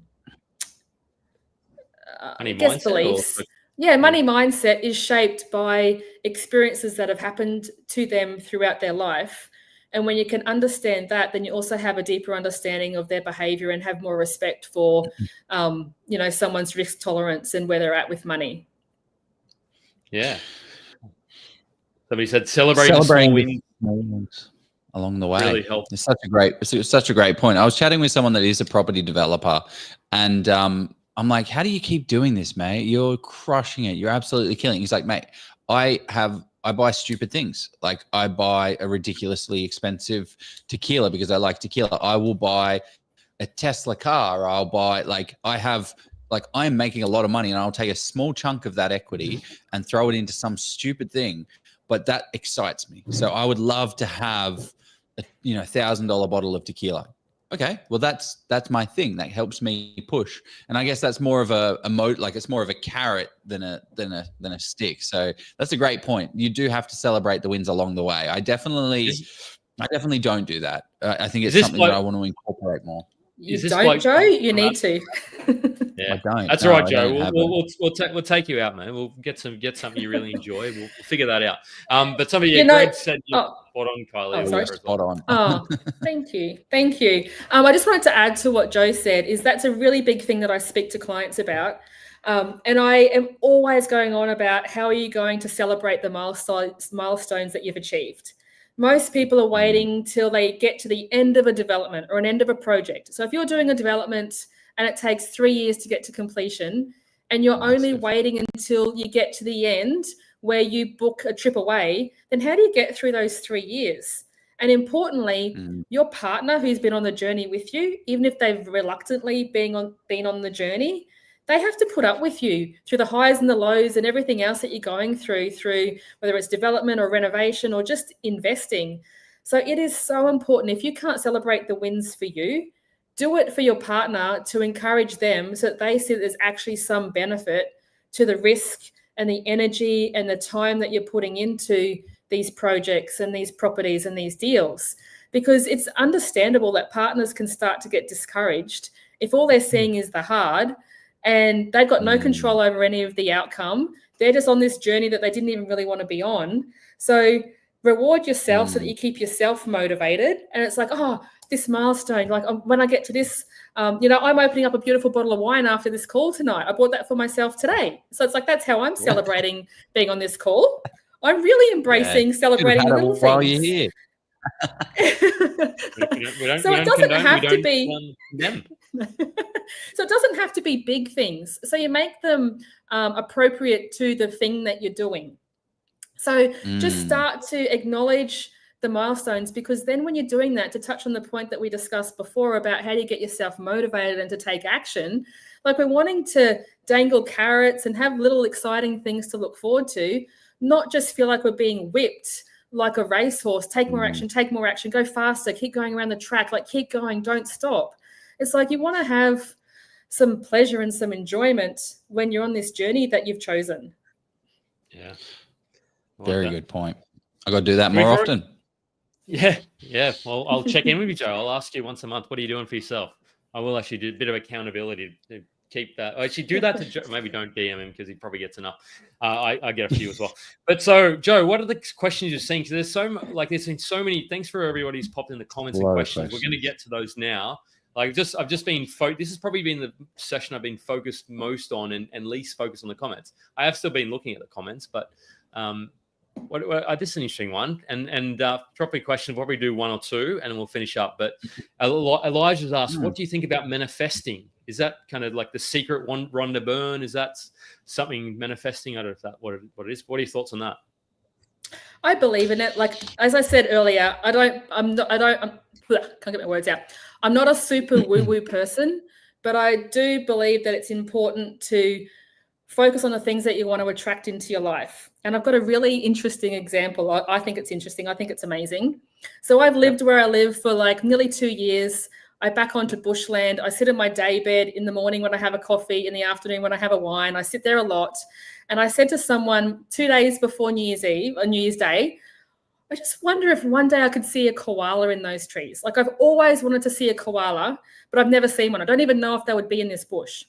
money mindset is shaped by experiences that have happened to them throughout their life, And when you can understand that, then you also have a deeper understanding of their behavior and have more respect for, someone's risk tolerance and where they're at with money. Yeah. Somebody said celebrating the small wins along the way. really helps. It's such a great point. I was chatting with someone that is a property developer, and I'm like, how do you keep doing this, mate? You're crushing it. You're absolutely killing it. He's like, mate, I buy stupid things. Like I buy a ridiculously expensive tequila because I like tequila. I will buy a Tesla car. I'll buy I'm making a lot of money, and I'll take a small chunk of that equity and throw it into some stupid thing. But that excites me. So I would love to have a $1,000 bottle of tequila. Okay, well that's my thing. That helps me push, and I guess that's more of it's more of a carrot than a stick. So that's a great point. You do have to celebrate the wins along the way. I definitely don't do that. I think it's something that I want to incorporate more. You don't, Joe? You need to. Yeah, I don't. That's all right, Joe. We'll take you out, man. We'll get something you really enjoy. We'll figure that out. But somebody Greg said spot on, Kylie. Sorry. Spot on. Oh, thank you. I just wanted to add to what Joe said. Is that's a really big thing that I speak to clients about. And I am always going on about how are you going to celebrate the milestones that you've achieved. Most people are waiting till they get to the end of a development or an end of a project. So if you're doing a development and it takes 3 years to get to completion, and you're only waiting until you get to the end where you book a trip away, then how do you get through those 3 years? And importantly, your partner who's been on the journey with you, even if they've reluctantly been on the journey, they have to put up with you through the highs and the lows and everything else that you're going through whether it's development or renovation or just investing. So it is so important. If you can't celebrate the wins for you, do it for your partner to encourage them so that they see that there's actually some benefit to the risk and the energy and the time that you're putting into these projects and these properties and these deals. Because it's understandable that partners can start to get discouraged if all they're seeing is the hard and they've got no control over any of the outcome. They're just on this journey that they didn't even really want to be on. So reward yourself so that you keep yourself motivated. And it's like, this milestone, like when I get to this, I'm opening up a beautiful bottle of wine after this call tonight. I bought that for myself today. So it's like, that's how I'm celebrating being on this call. I'm really embracing celebrating the little things. While you're here. So it doesn't have to be so it doesn't have to be big things. So you make them appropriate to the thing that you're doing. So just start to acknowledge the milestones, because then when you're doing that, to touch on the point that we discussed before about how do you get yourself motivated and to take action, like we're wanting to dangle carrots and have little exciting things to look forward to, not just feel like we're being whipped like a racehorse. Take more action, go faster, keep going around the track, like keep going, don't stop. It's like you want to have some pleasure and some enjoyment when you're on this journey that you've chosen. Yeah. Very good point. I got to do that more often. Yeah. Well, I'll check in with you, Joe. I'll ask you once a month, what are you doing for yourself? I will actually do a bit of accountability to keep that. I actually do that to Joe. Maybe don't DM him because he probably gets enough. I get a few as well. But so, Joe, what are the questions you're seeing? Because there's been so many. Thanks for everybody who's popped in the comments and questions. We're going to get to those now. I've just been this has probably been the session I've been focused most on and least focused on the comments. I have still been looking at the comments, but this is an interesting one. And drop me a question. We'll probably do one or two, and then we'll finish up. But Elijah's asked, what do you think about manifesting? Is that kind of like the secret Rhonda Byrne? Is that something manifesting? I don't know if that what it is. What are your thoughts on that? I believe in it. Like as I said earlier, I can't get my words out. I'm not a super woo-woo person, but I do believe that it's important to focus on the things that you want to attract into your life. And I've got a really interesting example. I think it's interesting. I think it's amazing. So I've lived where I live for like nearly 2 years. I back onto bushland. I sit in my day bed in the morning when I have a coffee, in the afternoon when I have a wine. I sit there a lot. And I said to someone 2 days before New Year's Day, I just wonder if one day I could see a koala in those trees. Like I've always wanted to see a koala, but I've never seen one. I don't even know if they would be in this bush.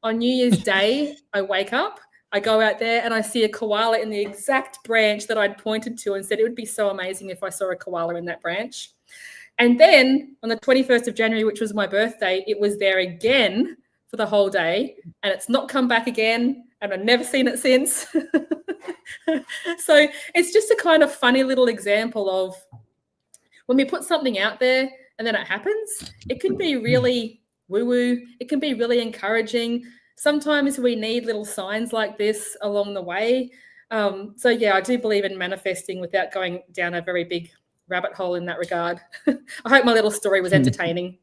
On New Year's Day, I wake up, I go out there and I see a koala in the exact branch that I'd pointed to and said it would be so amazing if I saw a koala in that branch. And then on the 21st of January, which was my birthday, it was there again for the whole day, and it's not come back again, and I've never seen it since. So it's just a kind of funny little example of when we put something out there and then it happens, it can be really woo-woo. It can be really encouraging. Sometimes we need little signs like this along the way. So yeah, I do believe in manifesting without going down a very big rabbit hole in that regard. I hope my little story was entertaining.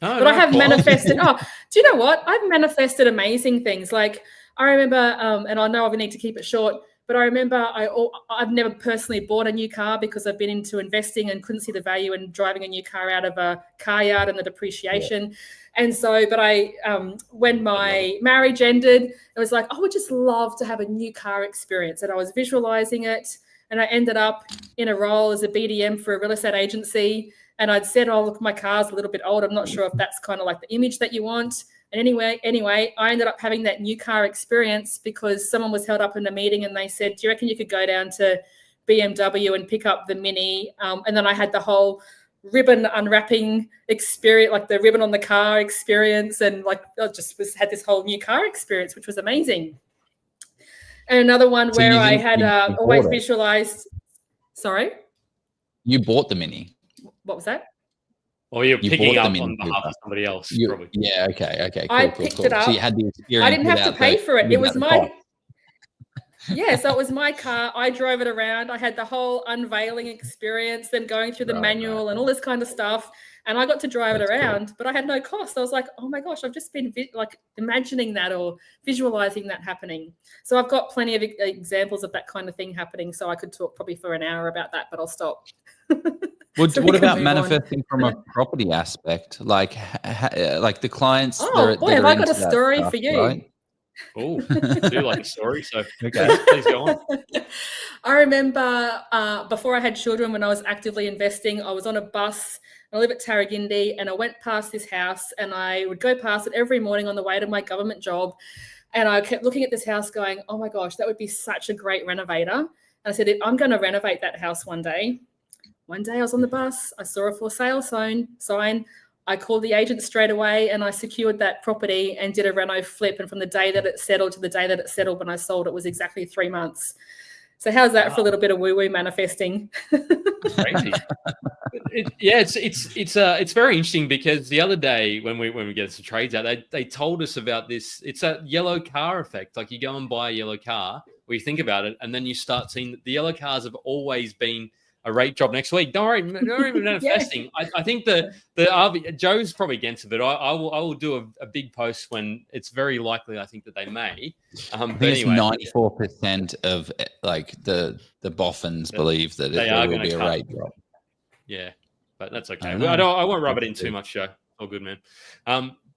But I have manifested. Oh, do you know what? I've manifested amazing things. Like I remember, and I know I need to keep it short, but I remember I've never personally bought a new car because I've been into investing and couldn't see the value in driving a new car out of a car yard and the depreciation. Yeah. And so, but when my marriage ended, it was like, I would just love to have a new car experience. And I was visualizing it. And I ended up in a role as a BDM for a real estate agency. And I'd said, oh, look, my car's a little bit old. I'm not sure if that's kind of like the image that you want. And anyway, I ended up having that new car experience because someone was held up in a meeting and they said, do you reckon you could go down to BMW and pick up the Mini? And then I had the whole ribbon unwrapping experience, like the ribbon on the car experience. And like I just had this whole new car experience, which was amazing. And another one where I had always visualized. Sorry? You bought the Mini. What was that? Or you're picking up on behalf of somebody else, probably. Yeah, okay. Cool, I picked it up. So you had the experience. I didn't have to pay for it. It was my... Yeah, so it was my car. I drove it around. I had the whole unveiling experience, then going through the manual and all this kind of stuff. And I got to drive it around, but I had no cost. I was like, oh my gosh, I've just been imagining that or visualizing that happening. So I've got plenty of examples of that kind of thing happening. So I could talk probably for an hour about that, but I'll stop. What about manifesting from a property aspect? Like the clients. Oh, boy, have I got a story for you. Right? Oh, I do like a story. So please go on. I remember before I had children, when I was actively investing, I was on a bus. I live at Tarragindi, and I went past this house, and I would go past it every morning on the way to my government job. And I kept looking at this house going, oh my gosh, that would be such a great renovator. And I said, I'm going to renovate that house one day. One day I was on the bus, I saw a for sale sign. I called the agent straight away and I secured that property and did a reno flip. And from the day that it settled to the day that it settled when I sold, it was exactly 3 months. So how's that for a little bit of woo-woo manifesting? Crazy. It's very interesting because the other day when we get some trades out, they told us about this. It's a yellow car effect. Like you go and buy a yellow car, or you think about it, and then you start seeing that the yellow cars have always been a rate drop next week. Don't worry, not even manifesting. Yeah. I think the RV, Joe's probably against it, but I will do a big post when it's very likely. I think that they may. I think anyway, 94% of like the boffins believe that it will be a rate drop. Yeah, but that's okay. I won't rub it in too much, Joe. All good, man.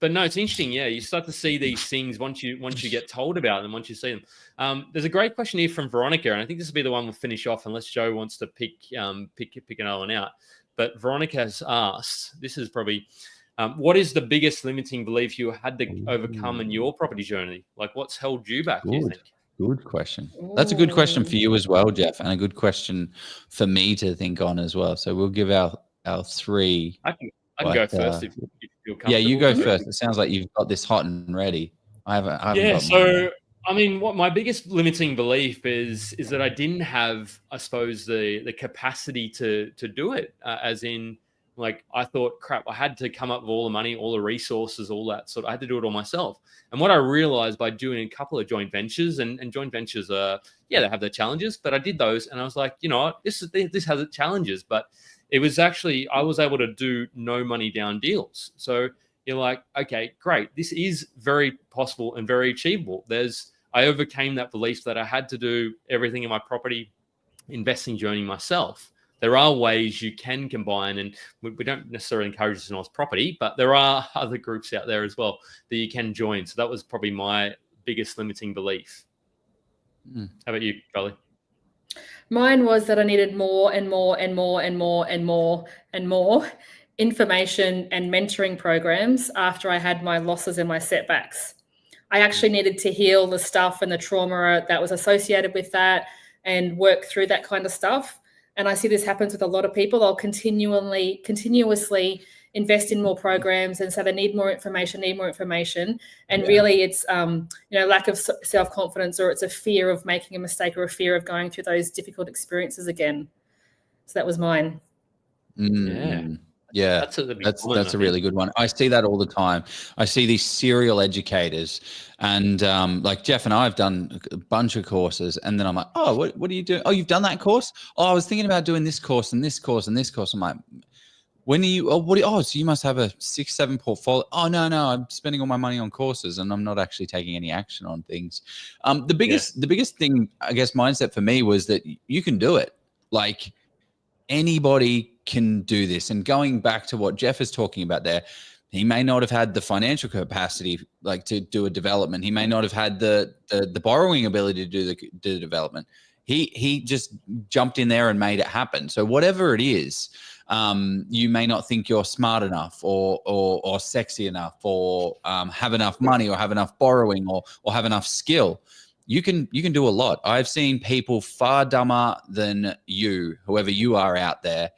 But no, it's interesting. Yeah, you start to see these things once you get told about them, once you see them. There's a great question here from Veronica, and I think this will be the one we'll finish off, unless Joe wants to pick another one out. But Veronica has asked, this is probably, what is the biggest limiting belief you had to overcome in your property journey? Like, what's held you back? Do you think? Good question. That's a good question for you as well, Jeff, and a good question for me to think on as well. So we'll give our three. I can go first if you feel comfortable. Yeah, you go first. It sounds like you've got this hot and ready. I haven't yeah, so I mean, what my biggest limiting belief is that I didn't have, I suppose, the capacity to do it. As in, like, I thought, crap, I had to come up with all the money, all the resources, all that sort. I had to do it all myself. And what I realized by doing a couple of joint ventures, and joint ventures they have their challenges, but I did those, and I was like, you know what, this has its challenges, but it was actually, I was able to do no money down deals. So you're like, okay, great. This is very possible and very achievable. I overcame that belief that I had to do everything in my property investing journey myself. There are ways you can combine, and we don't necessarily encourage this in Oz Property, but there are other groups out there as well that you can join. So that was probably my biggest limiting belief. How about you, Kylie? Mine was that I needed more and more and more and more and more and more information and mentoring programs after I had my losses and my setbacks. I actually needed to heal the stuff and the trauma that was associated with that and work through that kind of stuff. And I see this happens with a lot of people. They'll continuously invest in more programs and so they need more information. And really it's, lack of self-confidence, or it's a fear of making a mistake or a fear of going through those difficult experiences again. So that was mine. Yeah, that's a really good one. I see that all the time. I see these serial educators, and like Jeff and I have done a bunch of courses, and then I'm like, oh, what are you doing? Oh, you've done that course? Oh, I was thinking about doing this course and this course and this course. I'm like, when are you? So you must have a 6-7 portfolio. Oh no, I'm spending all my money on courses and I'm not actually taking any action on things. The biggest thing, I guess, mindset for me was that you can do it. Like anybody can do this. And going back to what Jeff is talking about there, he may not have had the financial capacity like to do a development. He may not have had the borrowing ability to do the development. He just jumped in there and made it happen. So whatever it is, you may not think you're smart enough or sexy enough or have enough money or have enough borrowing or have enough skill. You can do a lot. I've seen people far dumber than you, whoever you are out there,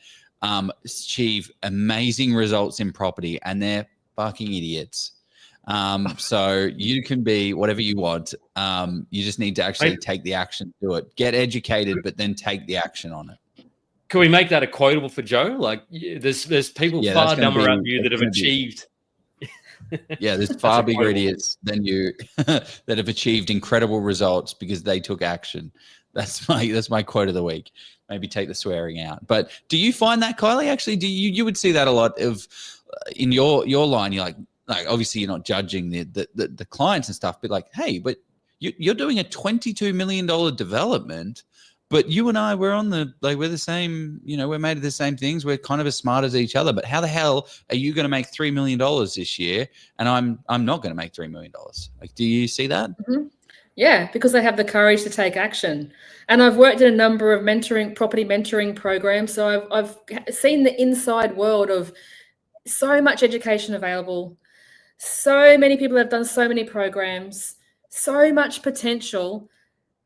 achieve amazing results in property, and they're fucking idiots. So you can be whatever you want. You just need to actually take the action to do it. Get educated, but then take the action on it. Can we make that a quotable for Joe? Like, there's people far dumber than you that have achieved. Yeah, there's far bigger idiots than you that have achieved incredible results because they took action. That's my quote of the week. Maybe take the swearing out. But do you find that, Kylie? Actually, do you would see that a lot of in your line? You're like obviously you're not judging the clients and stuff, but like, hey, but you're doing a $22 million development. But you and I, we're the same, we're made of the same things. We're kind of as smart as each other. But how the hell are you going to make $3 million this year? And I'm not going to make $3 million. Like, do you see that? Mm-hmm. Yeah, because they have the courage to take action. And I've worked in a number of property mentoring programs. So I've seen the inside world of so much education available. So many people have done so many programs, so much potential.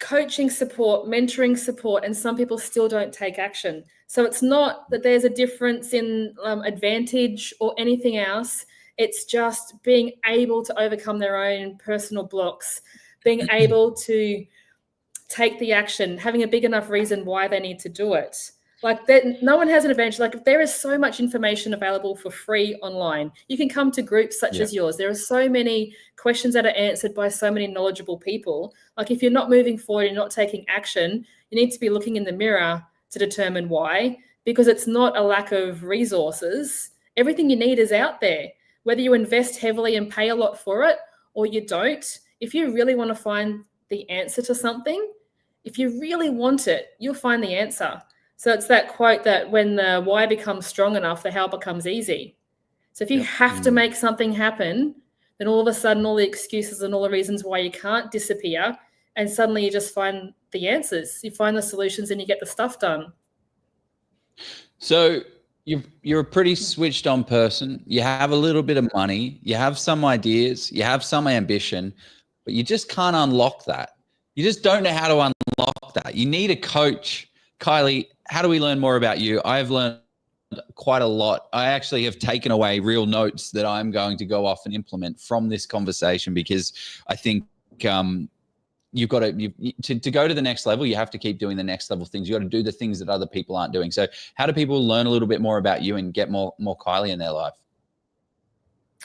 Coaching support, mentoring support, and some people still don't take action. So it's not that there's a difference in advantage or anything else. It's just being able to overcome their own personal blocks, being able to take the action, having a big enough reason why they need to do it. Like that, no one has an advantage. Like there is so much information available for free online. You can come to groups such as yours. There are so many questions that are answered by so many knowledgeable people. Like if you're not moving forward and not taking action, you need to be looking in the mirror to determine why, because it's not a lack of resources. Everything you need is out there, whether you invest heavily and pay a lot for it or you don't. If you really want to find the answer to something, if you really want it, you'll find the answer. So it's that quote that when the why becomes strong enough, the how becomes easy. So if you have to make something happen, then all of a sudden all the excuses and all the reasons why you can't disappear, and suddenly you just find the answers. You find the solutions and you get the stuff done. So you're a pretty switched on person. You have a little bit of money. You have some ideas. You have some ambition, but you just can't unlock that. You just don't know how to unlock that. You need a coach. Kylie, how do we learn more about you? I've learned quite a lot. I actually have taken away real notes that I'm going to go off and implement from this conversation, because I think you've got to go to the next level. You have to keep doing the next level things. You got to do the things that other people aren't doing. So how do people learn a little bit more about you and get more Kylie in their life?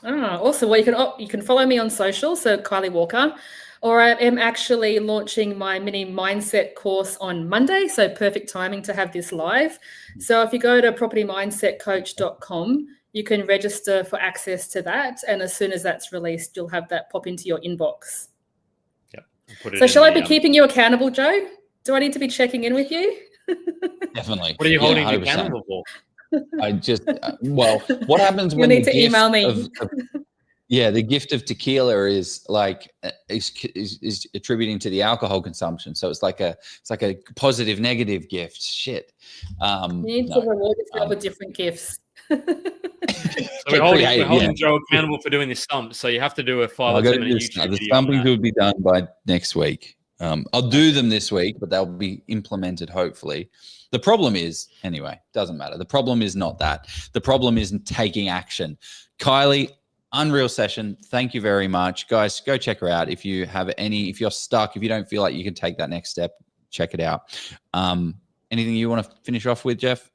Awesome. Well, you can follow me on social, so Kylie Walker, or I am actually launching my mini mindset course on Monday. So perfect timing to have this live. So if you go to propertymindsetcoach.com, you can register for access to that. And as soon as that's released, you'll have that pop into your inbox. Yep. So shall I be keeping you accountable, Joe? Do I need to be checking in with you? Definitely. What are you holding me accountable for? I just, what happens when you need to email me? The gift of tequila is like is attributing to the alcohol consumption. So it's like a positive negative gift. Shit. You need to reward yourself with different gifts. So we're holding Joe accountable for doing this stump. So you have to do a 5 or 10 minute YouTube the video. stumpings will be done by next week. I'll do them this week, but they'll be implemented hopefully. The problem is, anyway, doesn't matter. The problem is not that. The problem is taking action. Kylie, unreal session. Thank you very much. Guys, go check her out. If you're stuck, if you don't feel like you can take that next step, check it out. Anything you want to finish off with, Jeff?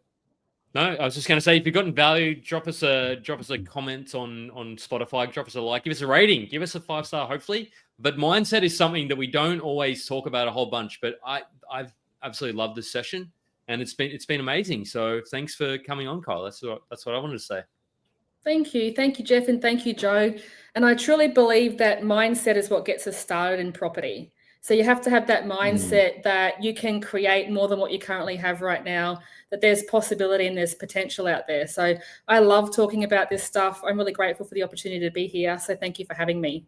No, I was just going to say, if you've gotten value, drop us a comment on Spotify, drop us a like, give us a rating, give us a 5-star, hopefully. But mindset is something that we don't always talk about a whole bunch. But I've absolutely loved this session, and it's been amazing. So thanks for coming on, Kyle. That's what I wanted to say. Thank you, Jeff, and thank you, Joe. And I truly believe that mindset is what gets us started in property. So you have to have that mindset that you can create more than what you currently have right now, that there's possibility and there's potential out there. So I love talking about this stuff. I'm really grateful for the opportunity to be here. So thank you for having me.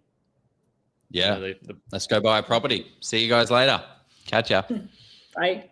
Yeah, let's go buy a property. See you guys later. Catch ya. Bye.